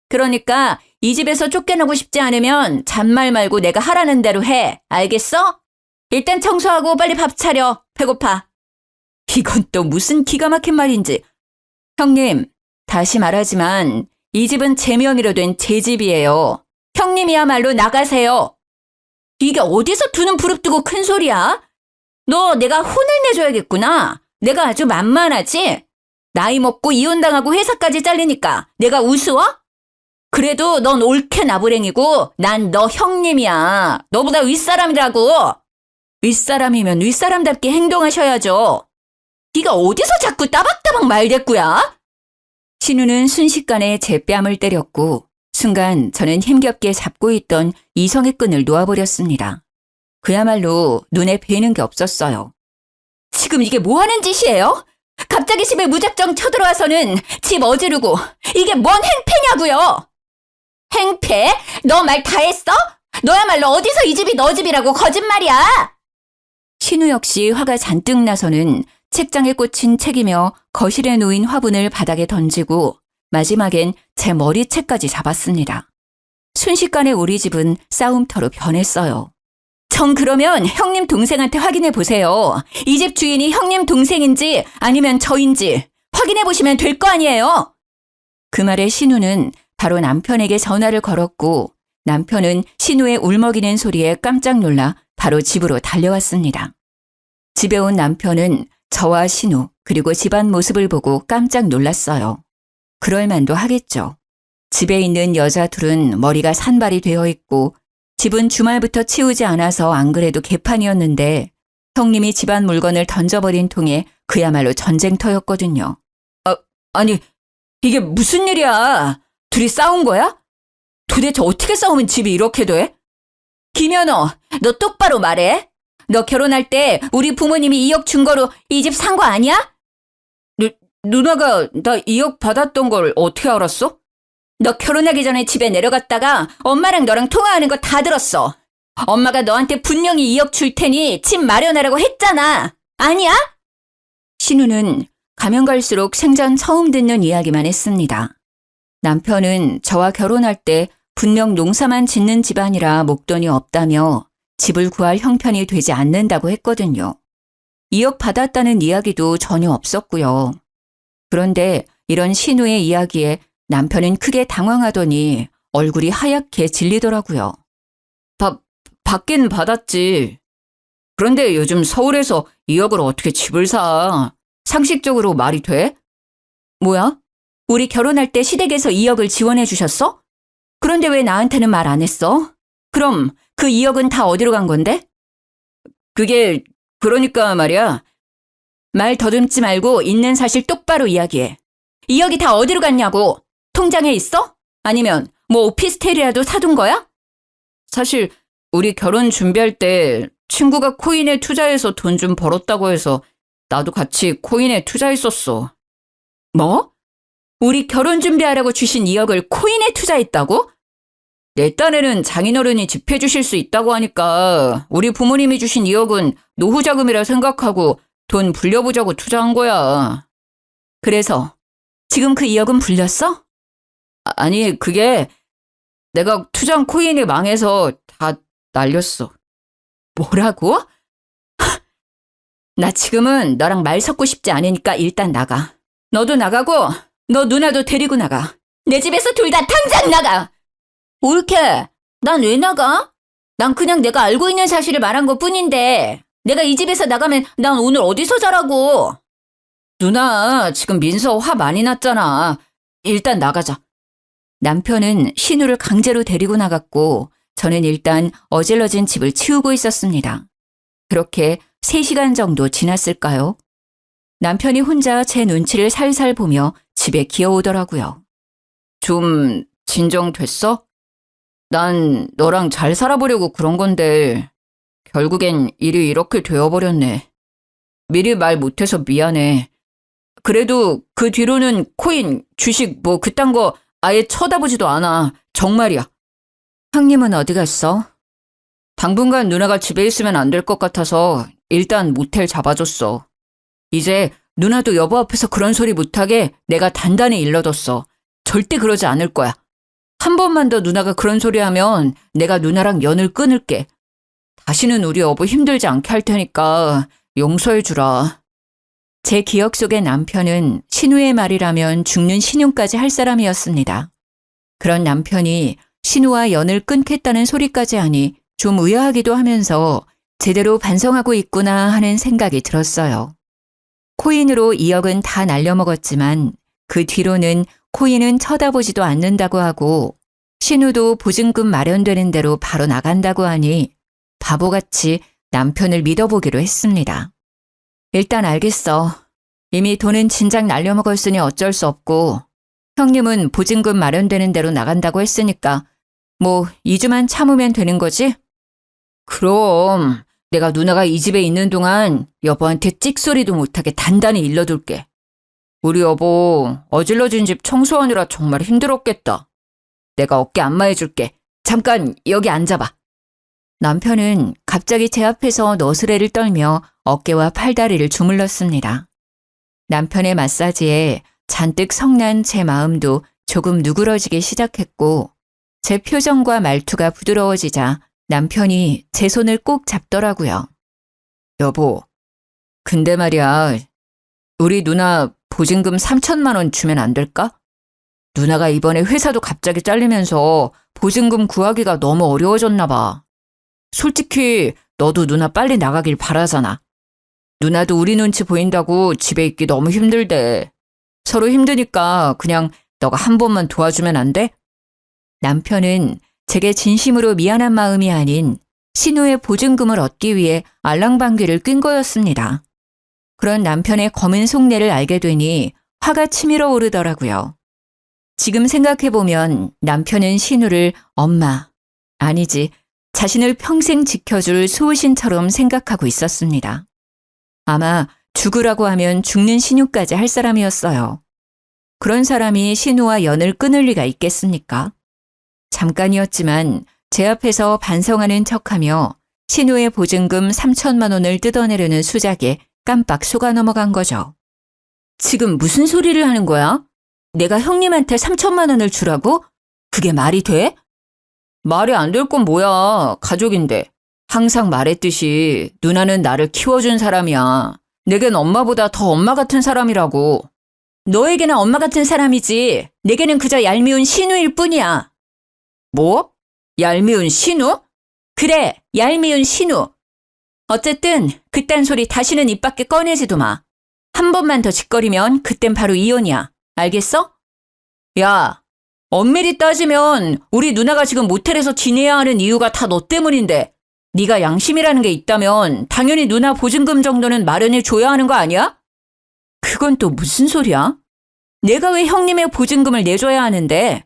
S3: 그러니까 이 집에서 쫓겨나고 싶지 않으면 잔말 말고 내가 하라는 대로 해. 알겠어? 일단 청소하고 빨리 밥 차려. 배고파. 이건 또 무슨 기가 막힌 말인지. 형님, 다시 말하지만 이 집은 제 명의로 된 제 집이에요. 형님이야말로 나가세요. 이게 어디서 두 눈 부릅뜨고 큰 소리야? 너 내가 혼을 내줘야겠구나. 내가 아주 만만하지? 나이 먹고 이혼당하고 회사까지 잘리니까 내가 우스워? 그래도 넌 옳게 나부랭이고 난 너 형님이야. 너보다 윗사람이라고. 윗사람이면 윗사람답게 행동하셔야죠. 네가 어디서 자꾸 따박따박 말대꾸야? 신우는 순식간에 제 뺨을 때렸고 순간 저는 힘겹게 잡고 있던 이성의 끈을 놓아버렸습니다. 그야말로 눈에 뵈는 게 없었어요. 지금 이게 뭐 하는 짓이에요? 갑자기 집에 무작정 쳐들어와서는 집 어지르고 이게 뭔 행패냐고요? 행패? 너 말 다 했어? 너야말로 어디서 이 집이 너 집이라고 거짓말이야? 신우 역시 화가 잔뜩 나서는 책장에 꽂힌 책이며 거실에 놓인 화분을 바닥에 던지고 마지막엔 제 머리채까지 잡았습니다. 순식간에 우리 집은 싸움터로 변했어요. 전 그러면 형님 동생한테 확인해 보세요. 이 집 주인이 형님 동생인지 아니면 저인지 확인해 보시면 될 거 아니에요. 그 말에 신우는 바로 남편에게 전화를 걸었고 남편은 신우의 울먹이는 소리에 깜짝 놀라 바로 집으로 달려왔습니다. 집에 온 남편은 저와 신우 그리고 집안 모습을 보고 깜짝 놀랐어요. 그럴 만도 하겠죠. 집에 있는 여자 둘은 머리가 산발이 되어 있고 집은 주말부터 치우지 않아서 안 그래도 개판이었는데 형님이 집안 물건을 던져버린 통에 그야말로 전쟁터였거든요. 아니 이게 무슨 일이야? 둘이 싸운 거야? 도대체 어떻게 싸우면 집이 이렇게 돼? 김현호, 너 똑바로 말해. 너 결혼할 때 우리 부모님이 2억 준 거로 이 집 산 거 아니야? 누나가 나 2억 받았던 걸 어떻게 알았어? 너 결혼하기 전에 집에 내려갔다가 엄마랑 너랑 통화하는 거 다 들었어. 엄마가 너한테 분명히 2억 줄 테니 집 마련하라고 했잖아. 아니야? 신우는 가면 갈수록 생전 처음 듣는 이야기만 했습니다. 남편은 저와 결혼할 때 분명 농사만 짓는 집안이라 목돈이 없다며 집을 구할 형편이 되지 않는다고 했거든요. 2억 받았다는 이야기도 전혀 없었고요. 그런데 이런 신우의 이야기에 남편은 크게 당황하더니 얼굴이 하얗게 질리더라고요. 받긴 받았지. 그런데 요즘 서울에서 2억으로 어떻게 집을 사? 상식적으로 말이 돼? 뭐야? 우리 결혼할 때 시댁에서 2억을 지원해 주셨어? 그런데 왜 나한테는 말 안 했어? 그럼 그 2억은 다 어디로 간 건데? 그게 그러니까 말이야. 말 더듬지 말고 있는 사실 똑바로 이야기해. 2억이 다 어디로 갔냐고. 통장에 있어? 아니면 뭐 오피스텔이라도 사둔 거야? 사실 우리 결혼 준비할 때 친구가 코인에 투자해서 돈 좀 벌었다고 해서 나도 같이 코인에 투자했었어. 뭐? 우리 결혼 준비하라고 주신 2억을 코인에 투자했다고? 내 딴에는 장인어른이 집 해주실 수 있다고 하니까 우리 부모님이 주신 2억은 노후 자금이라 생각하고 돈 불려보자고 투자한 거야. 그래서 지금 그 2억은 불렸어? 아니, 그게 내가 투자한 코인이 망해서 다 날렸어. 뭐라고? 나 지금은 너랑 말 섞고 싶지 않으니까 일단 나가. 너도 나가고 너 누나도 데리고 나가. 내 집에서 둘 다 당장 나가. 옳게. 난 왜 나가? 난 그냥 내가 알고 있는 사실을 말한 것 뿐인데 내가 이 집에서 나가면 난 오늘 어디서 자라고. 누나 지금 민서 화 많이 났잖아. 일단 나가자. 남편은 신우를 강제로 데리고 나갔고 저는 일단 어질러진 집을 치우고 있었습니다. 그렇게 3시간 정도 지났을까요? 남편이 혼자 제 눈치를 살살 보며 집에 기어오더라고요. 좀 진정됐어? 난 너랑 잘 살아보려고 그런 건데 결국엔 일이 이렇게 되어버렸네. 미리 말 못해서 미안해. 그래도 그 뒤로는 코인, 주식 뭐 그딴 거 아예 쳐다보지도 않아. 정말이야. 형님은 어디 갔어? 당분간 누나가 집에 있으면 안 될 것 같아서 일단 모텔 잡아줬어. 이제 누나도 여보 앞에서 그런 소리 못하게 내가 단단히 일러뒀어. 절대 그러지 않을 거야. 한 번만 더 누나가 그런 소리 하면 내가 누나랑 연을 끊을게. 다시는 우리 여보 힘들지 않게 할 테니까 용서해 주라. 제 기억 속의 남편은 신우의 말이라면 죽는 신용까지 할 사람이었습니다. 그런 남편이 신우와 연을 끊겠다는 소리까지 하니 좀 의아하기도 하면서 제대로 반성하고 있구나 하는 생각이 들었어요. 코인으로 2억은 다 날려먹었지만 그 뒤로는 코인은 쳐다보지도 않는다고 하고 신우도 보증금 마련되는 대로 바로 나간다고 하니 바보같이 남편을 믿어보기로 했습니다. 일단 알겠어. 이미 돈은 진작 날려먹었으니 어쩔 수 없고 형님은 보증금 마련되는 대로 나간다고 했으니까 뭐 2주만 참으면 되는 거지? 그럼 내가 누나가 이 집에 있는 동안 여보한테 찍소리도 못하게 단단히 일러둘게. 우리 여보 어질러진 집 청소하느라 정말 힘들었겠다. 내가 어깨 안마해줄게. 잠깐 여기 앉아봐. 남편은 갑자기 제 앞에서 너스레를 떨며 어깨와 팔다리를 주물렀습니다. 남편의 마사지에 잔뜩 성난 제 마음도 조금 누그러지기 시작했고 제 표정과 말투가 부드러워지자 남편이 제 손을 꼭 잡더라고요. 여보, 근데 말이야, 우리 누나 보증금 3천만 원 주면 안 될까? 누나가 이번에 회사도 갑자기 잘리면서 보증금 구하기가 너무 어려워졌나 봐. 솔직히 너도 누나 빨리 나가길 바라잖아. 누나도 우리 눈치 보인다고 집에 있기 너무 힘들대. 서로 힘드니까 그냥 너가 한 번만 도와주면 안 돼? 남편은 제게 진심으로 미안한 마음이 아닌 신우의 보증금을 얻기 위해 알랑방귀를 낀 거였습니다. 그런 남편의 검은 속내를 알게 되니 화가 치밀어 오르더라고요. 지금 생각해보면 남편은 신우를 엄마, 아니지, 자신을 평생 지켜줄 수호신처럼 생각하고 있었습니다. 아마 죽으라고 하면 죽는 신우까지 할 사람이었어요. 그런 사람이 신우와 연을 끊을 리가 있겠습니까? 잠깐이었지만 제 앞에서 반성하는 척하며 신우의 보증금 3천만 원을 뜯어내려는 수작에 깜빡 속아 넘어간 거죠. 지금 무슨 소리를 하는 거야? 내가 형님한테 3천만 원을 주라고? 그게 말이 돼? 말이 안 될 건 뭐야. 가족인데. 항상 말했듯이 누나는 나를 키워준 사람이야. 내겐 엄마보다 더 엄마 같은 사람이라고. 너에게는 엄마 같은 사람이지. 내게는 그저 얄미운 신우일 뿐이야. 뭐? 얄미운 신우? 그래, 얄미운 신우. 어쨌든 그딴 소리 다시는 입 밖에 꺼내지도 마. 한 번만 더 짓거리면 그땐 바로 이혼이야. 알겠어? 야, 엄밀히 따지면 우리 누나가 지금 모텔에서 지내야 하는 이유가 다 너 때문인데 네가 양심이라는 게 있다면 당연히 누나 보증금 정도는 마련해 줘야 하는 거 아니야? 그건 또 무슨 소리야? 내가 왜 형님의 보증금을 내줘야 하는데?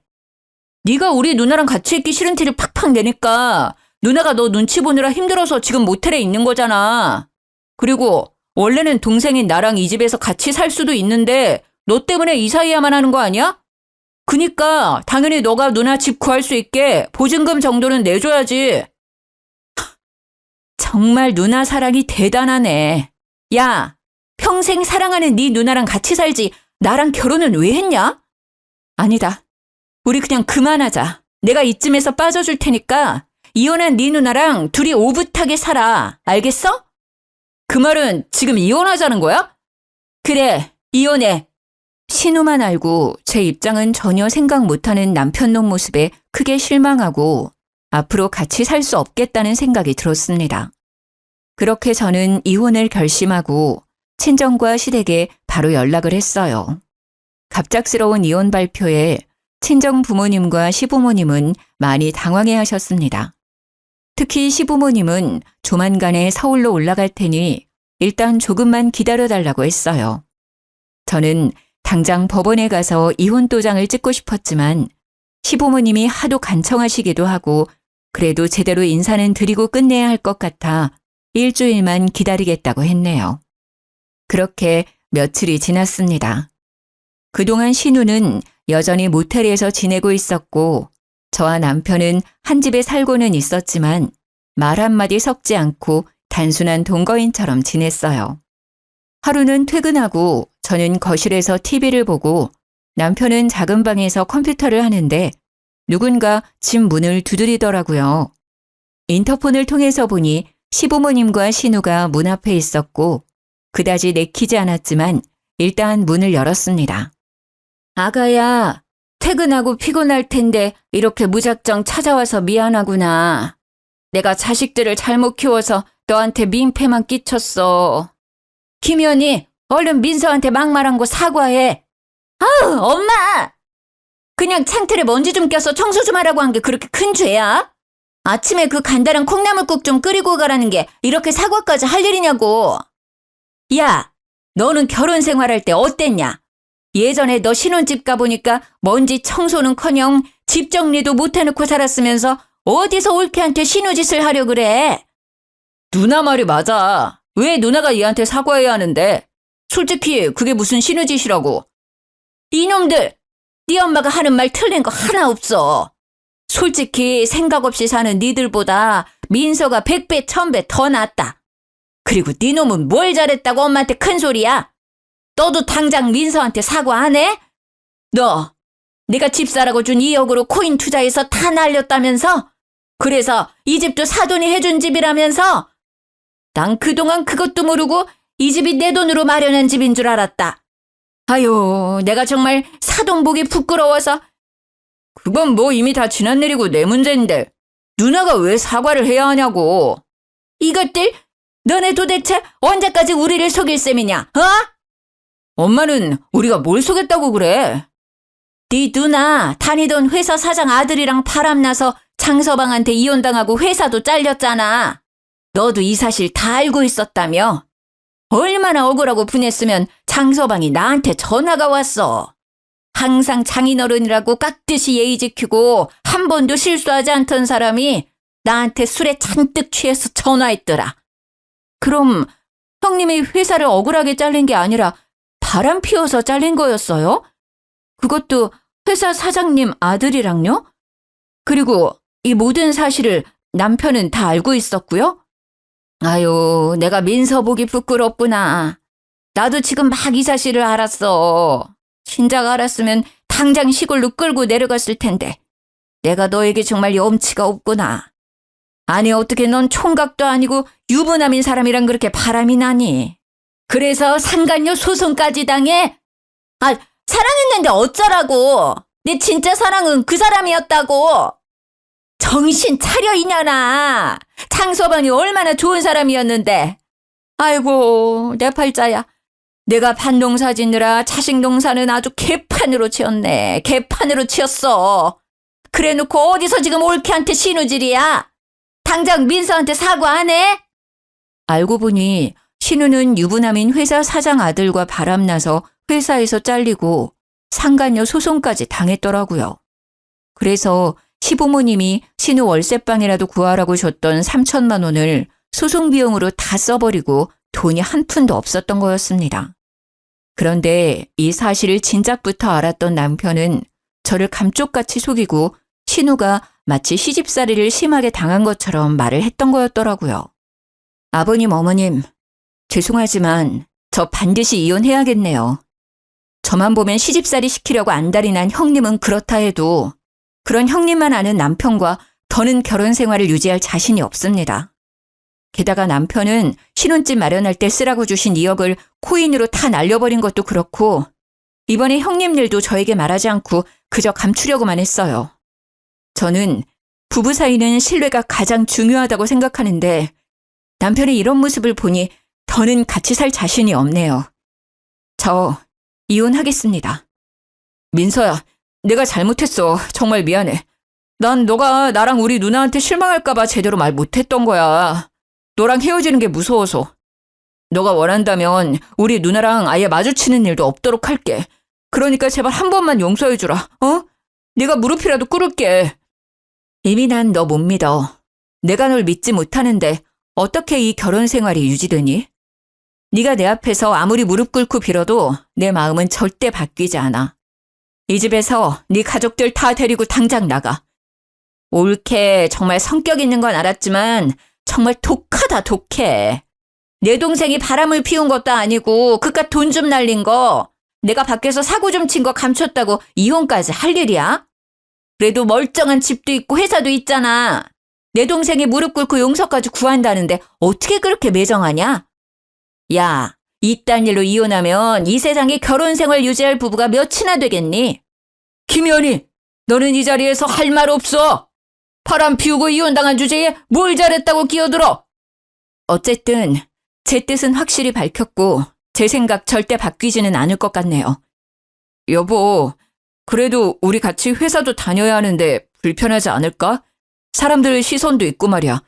S3: 네가 우리 누나랑 같이 있기 싫은 티를 팍팍 내니까 누나가 너 눈치 보느라 힘들어서 지금 모텔에 있는 거잖아. 그리고 원래는 동생인 나랑 이 집에서 같이 살 수도 있는데 너 때문에 이사해야만 하는 거 아니야? 그니까 당연히 너가 누나 집 구할 수 있게 보증금 정도는 내줘야지. 정말 누나 사랑이 대단하네. 야, 평생 사랑하는 네 누나랑 같이 살지 나랑 결혼은 왜 했냐? 아니다. 우리 그냥 그만하자. 내가 이쯤에서 빠져줄 테니까 이혼한 네 누나랑 둘이 오붓하게 살아. 알겠어? 그 말은 지금 이혼하자는 거야? 그래, 이혼해. 신우만 알고 제 입장은 전혀 생각 못하는 남편놈 모습에 크게 실망하고 앞으로 같이 살 수 없겠다는 생각이 들었습니다. 그렇게 저는 이혼을 결심하고 친정과 시댁에 바로 연락을 했어요. 갑작스러운 이혼 발표에 친정 부모님과 시부모님은 많이 당황해 하셨습니다. 특히 시부모님은 조만간에 서울로 올라갈 테니 일단 조금만 기다려달라고 했어요. 저는 당장 법원에 가서 이혼 도장을 찍고 싶었지만 시부모님이 하도 간청하시기도 하고 그래도 제대로 인사는 드리고 끝내야 할 것 같아 일주일만 기다리겠다고 했네요. 그렇게 며칠이 지났습니다. 그동안 신우는 여전히 모텔에서 지내고 있었고 저와 남편은 한 집에 살고는 있었지만 말 한마디 섞지 않고 단순한 동거인처럼 지냈어요. 하루는 퇴근하고 저는 거실에서 TV를 보고 남편은 작은 방에서 컴퓨터를 하는데 누군가 집 문을 두드리더라고요. 인터폰을 통해서 보니 시부모님과 신우가 문 앞에 있었고 그다지 내키지 않았지만 일단 문을 열었습니다. 아가야, 퇴근하고 피곤할 텐데 이렇게 무작정 찾아와서 미안하구나. 내가 자식들을 잘못 키워서 너한테 민폐만 끼쳤어. 김연희, 얼른 민서한테 막말한 거 사과해. 아우, 엄마! 그냥 창틀에 먼지 좀 껴서 청소 좀 하라고 한 게 그렇게 큰 죄야? 아침에 그 간단한 콩나물국 좀 끓이고 가라는 게 이렇게 사과까지 할 일이냐고. 야, 너는 결혼 생활할 때 어땠냐? 예전에 너 신혼집 가보니까 먼지 청소는커녕 집 정리도 못 해놓고 살았으면서 어디서 올케한테 신우짓을 하려 그래? 누나 말이 맞아. 왜 누나가 얘한테 사과해야 하는데? 솔직히 그게 무슨 신우짓이라고. 이놈들! 네 엄마가 하는 말 틀린 거 하나 없어. 솔직히 생각 없이 사는 니들보다 민서가 100배 1000배 더 낫다. 그리고 네 놈은 뭘 잘했다고 엄마한테 큰 소리야? 너도 당장 민서한테 사과 안 해? 너 내가 집 사라고 준 2억으로 코인 투자해서 다 날렸다면서? 그래서 이 집도 사돈이 해준 집이라면서? 난 그동안 그것도 모르고 이 집이 내 돈으로 마련한 집인 줄 알았다. 아유, 내가 정말 사돈 보기 부끄러워서. 그건 뭐 이미 다 지난 일이고 내 문제인데 누나가 왜 사과를 해야 하냐고. 이것들, 너네 도대체 언제까지 우리를 속일 셈이냐, 어? 엄마는 우리가 뭘 속였다고 그래? 네 누나 다니던 회사 사장 아들이랑 바람나서 장서방한테 이혼당하고 회사도 잘렸잖아. 너도 이 사실 다 알고 있었다며? 얼마나 억울하고 분했으면 장서방이 나한테 전화가 왔어. 항상 장인어른이라고 깍듯이 예의 지키고 한 번도 실수하지 않던 사람이 나한테 술에 잔뜩 취해서 전화했더라. 그럼 형님이 회사를 억울하게 잘린 게 아니라 바람 피워서 잘린 거였어요? 그것도 회사 사장님 아들이랑요? 그리고 이 모든 사실을 남편은 다 알고 있었고요? 아유, 내가 민서 보기 부끄럽구나. 나도 지금 막 이 사실을 알았어. 진작 알았으면 당장 시골로 끌고 내려갔을 텐데. 내가 너에게 정말 염치가 없구나. 아니, 어떻게 넌 총각도 아니고 유부남인 사람이랑 그렇게 바람이 나니? 그래서 상간녀 소송까지 당해? 아, 사랑했는데 어쩌라고. 내 진짜 사랑은 그 사람이었다고. 정신 차려, 이년아. 장서방이 얼마나 좋은 사람이었는데. 아이고, 내 팔자야. 내가 반농사 짓느라 자식 농사는 아주 개판으로 치었네. 개판으로 치었어. 그래놓고 어디서 지금 올케한테 신우질이야? 당장 민서한테 사과 안 해? 알고 보니 신우는 유부남인 회사 사장 아들과 바람나서 회사에서 잘리고 상간녀 소송까지 당했더라고요. 그래서 시부모님이 신우 월세방이라도 구하라고 줬던 3천만 원을 소송 비용으로 다 써버리고 돈이 한 푼도 없었던 거였습니다. 그런데 이 사실을 진작부터 알았던 남편은 저를 감쪽같이 속이고 신우가 마치 시집살이를 심하게 당한 것처럼 말을 했던 거였더라고요. 아버님, 어머님, 죄송하지만 저 반드시 이혼해야겠네요. 저만 보면 시집살이 시키려고 안달이 난 형님은 그렇다 해도 그런 형님만 아는 남편과 더는 결혼 생활을 유지할 자신이 없습니다. 게다가 남편은 신혼집 마련할 때 쓰라고 주신 2억을 코인으로 다 날려버린 것도 그렇고 이번에 형님 일도 저에게 말하지 않고 그저 감추려고만 했어요. 저는 부부 사이는 신뢰가 가장 중요하다고 생각하는데 남편의 이런 모습을 보니 더는 같이 살 자신이 없네요. 저 이혼하겠습니다. 민서야, 내가 잘못했어. 정말 미안해. 난 너가 나랑 우리 누나한테 실망할까봐 제대로 말 못했던 거야. 너랑 헤어지는 게 무서워서. 너가 원한다면 우리 누나랑 아예 마주치는 일도 없도록 할게. 그러니까 제발 한 번만 용서해주라. 어? 내가 무릎이라도 꿇을게. 이미 난 너 못 믿어. 내가 널 믿지 못하는데 어떻게 이 결혼 생활이 유지되니? 네가 내 앞에서 아무리 무릎 꿇고 빌어도 내 마음은 절대 바뀌지 않아. 이 집에서 네 가족들 다 데리고 당장 나가. 옳게 정말 성격 있는 건 알았지만 정말 독하다, 독해. 내 동생이 바람을 피운 것도 아니고 그깟 돈 좀 날린 거 내가 밖에서 사고 좀 친 거 감췄다고 이혼까지 할 일이야? 그래도 멀쩡한 집도 있고 회사도 있잖아. 내 동생이 무릎 꿇고 용서까지 구한다는데 어떻게 그렇게 매정하냐? 야, 이딴 일로 이혼하면 이 세상에 결혼 생활 유지할 부부가 몇이나 되겠니? 김연희, 너는 이 자리에서 할 말 없어. 바람 피우고 이혼당한 주제에 뭘 잘했다고 끼어들어. 어쨌든 제 뜻은 확실히 밝혔고 제 생각 절대 바뀌지는 않을 것 같네요. 여보, 그래도 우리 같이 회사도 다녀야 하는데 불편하지 않을까? 사람들 시선도 있고 말이야.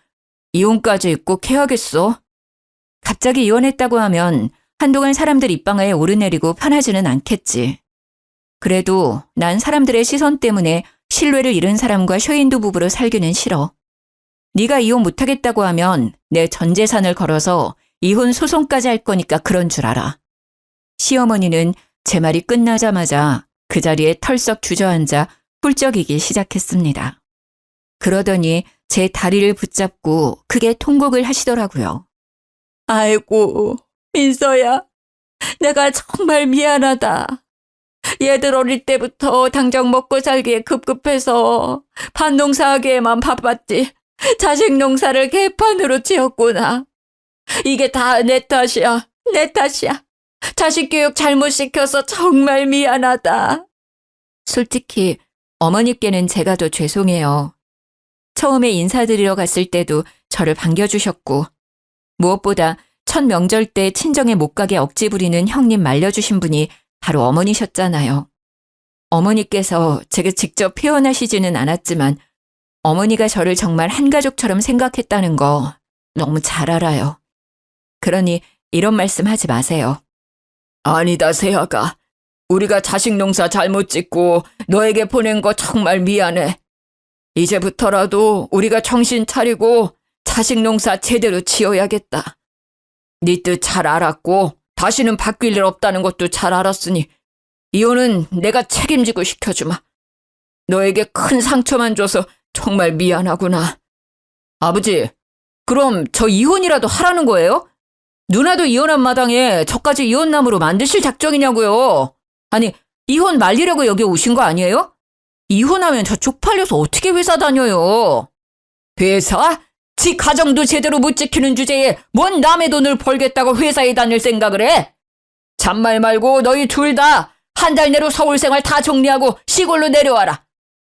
S3: 이혼까지 꼭 해야겠어? 갑자기 이혼했다고 하면 한동안 사람들 입방아에 오르내리고 편하지는 않겠지. 그래도 난 사람들의 시선 때문에 신뢰를 잃은 사람과 쇼윈도 부부로 살기는 싫어. 네가 이혼 못하겠다고 하면 내 전 재산을 걸어서 이혼 소송까지 할 거니까 그런 줄 알아. 시어머니는 제 말이 끝나자마자 그 자리에 털썩 주저앉아 훌쩍이기 시작했습니다. 그러더니 제 다리를 붙잡고 크게 통곡을 하시더라고요. 아이고, 민서야, 내가 정말 미안하다. 얘들 어릴 때부터 당장 먹고 살기에 급급해서 밭농사하기에만 바빴지 자식 농사를 개판으로 지었구나. 이게 다 내 탓이야, 내 탓이야. 자식 교육 잘못 시켜서 정말 미안하다. 솔직히 어머니께는 제가 더 죄송해요. 처음에 인사드리러 갔을 때도 저를 반겨주셨고 무엇보다 첫 명절 때 친정에 못 가게 억지 부리는 형님 말려주신 분이 바로 어머니셨잖아요. 어머니께서 제가 직접 표현하시지는 않았지만 어머니가 저를 정말 한 가족처럼 생각했다는 거 너무 잘 알아요. 그러니 이런 말씀 하지 마세요. 아니다, 세아가. 우리가 자식 농사 잘못 짓고 너에게 보낸 거 정말 미안해. 이제부터라도 우리가 정신 차리고 자식 농사 제대로 지어야겠다. 네 뜻 잘 알았고 다시는 바뀔 일 없다는 것도 잘 알았으니 이혼은 내가 책임지고 시켜주마. 너에게 큰 상처만 줘서 정말 미안하구나. 아버지, 그럼 저 이혼이라도 하라는 거예요? 누나도 이혼한 마당에 저까지 이혼남으로 만드실 작정이냐고요. 아니, 이혼 말리려고 여기 오신 거 아니에요? 이혼하면 저 쪽팔려서 어떻게 회사 다녀요? 회사? 지 가정도 제대로 못 지키는 주제에 뭔 남의 돈을 벌겠다고 회사에 다닐 생각을 해? 잔말 말고 너희 둘 다 한 달 내로 서울 생활 다 정리하고 시골로 내려와라.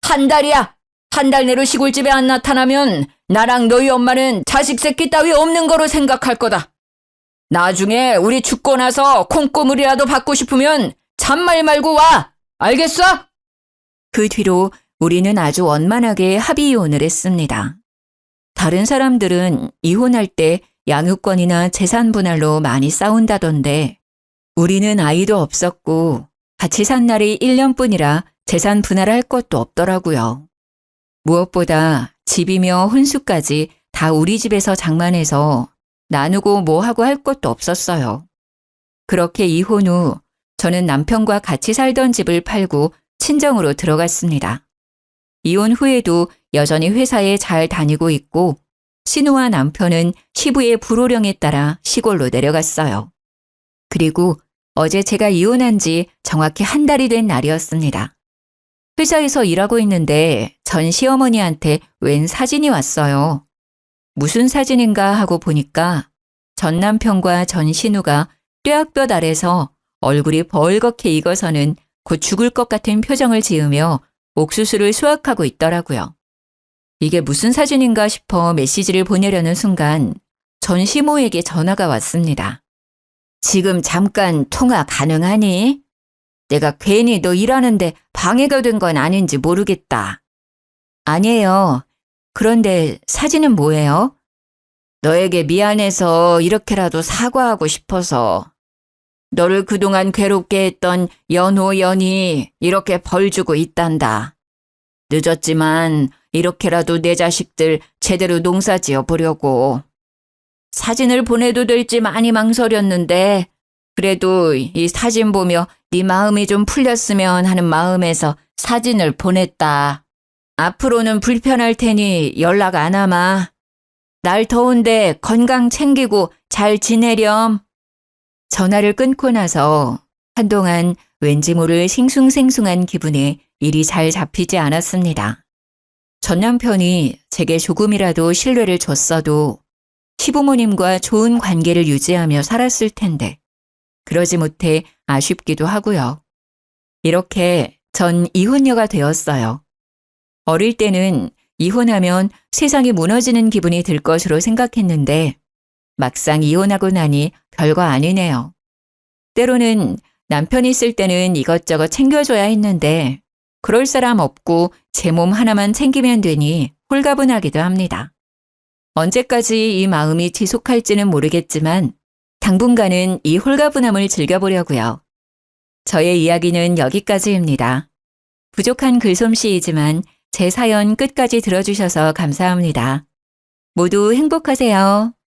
S3: 한 달이야. 한 달 내로 시골집에 안 나타나면 나랑 너희 엄마는 자식 새끼 따위 없는 거로 생각할 거다. 나중에 우리 죽고 나서 콩고물이라도 받고 싶으면 잔말 말고 와. 알겠어? 그 뒤로 우리는 아주 원만하게 합의 이혼을 했습니다. 다른 사람들은 이혼할 때 양육권이나 재산 분할로 많이 싸운다던데 우리는 아이도 없었고 같이 산 날이 1년뿐이라 재산 분할할 것도 없더라고요. 무엇보다 집이며 혼수까지 다 우리 집에서 장만해서 나누고 뭐하고 할 것도 없었어요. 그렇게 이혼 후 저는 남편과 같이 살던 집을 팔고 친정으로 들어갔습니다. 이혼 후에도 여전히 회사에 잘 다니고 있고 신우와 남편은 시부의 불호령에 따라 시골로 내려갔어요. 그리고 어제 제가 이혼한 지 정확히 한 달이 된 날이었습니다. 회사에서 일하고 있는데 전 시어머니한테 웬 사진이 왔어요. 무슨 사진인가 하고 보니까 전 남편과 전 신우가 뙤약볕 아래서 얼굴이 벌겋게 익어서는 곧 죽을 것 같은 표정을 지으며 옥수수를 수확하고 있더라고요. 이게 무슨 사진인가 싶어 메시지를 보내려는 순간 전 시모에게 전화가 왔습니다. 지금 잠깐 통화 가능하니? 내가 괜히 너 일하는데 방해가 된 건 아닌지 모르겠다. 아니에요. 그런데 사진은 뭐예요? 너에게 미안해서 이렇게라도 사과하고 싶어서. 너를 그동안 괴롭게 했던 연호, 연이 이렇게 벌 주고 있단다. 늦었지만 이렇게라도 내 자식들 제대로 농사 지어 보려고. 사진을 보내도 될지 많이 망설였는데 그래도 이 사진 보며 네 마음이 좀 풀렸으면 하는 마음에서 사진을 보냈다. 앞으로는 불편할 테니 연락 안 하마. 날 더운데 건강 챙기고 잘 지내렴. 전화를 끊고 나서 한동안 왠지 모를 싱숭생숭한 기분에 일이 잘 잡히지 않았습니다. 전 남편이 제게 조금이라도 신뢰를 줬어도 시부모님과 좋은 관계를 유지하며 살았을 텐데 그러지 못해 아쉽기도 하고요. 이렇게 전 이혼녀가 되었어요. 어릴 때는 이혼하면 세상이 무너지는 기분이 들 것으로 생각했는데 막상 이혼하고 나니 별거 아니네요. 때로는 남편이 있을 때는 이것저것 챙겨줘야 했는데 그럴 사람 없고 제 몸 하나만 챙기면 되니 홀가분하기도 합니다. 언제까지 이 마음이 지속할지는 모르겠지만 당분간은 이 홀가분함을 즐겨보려고요. 저의 이야기는 여기까지입니다. 부족한 글솜씨이지만 제 사연 끝까지 들어주셔서 감사합니다. 모두 행복하세요.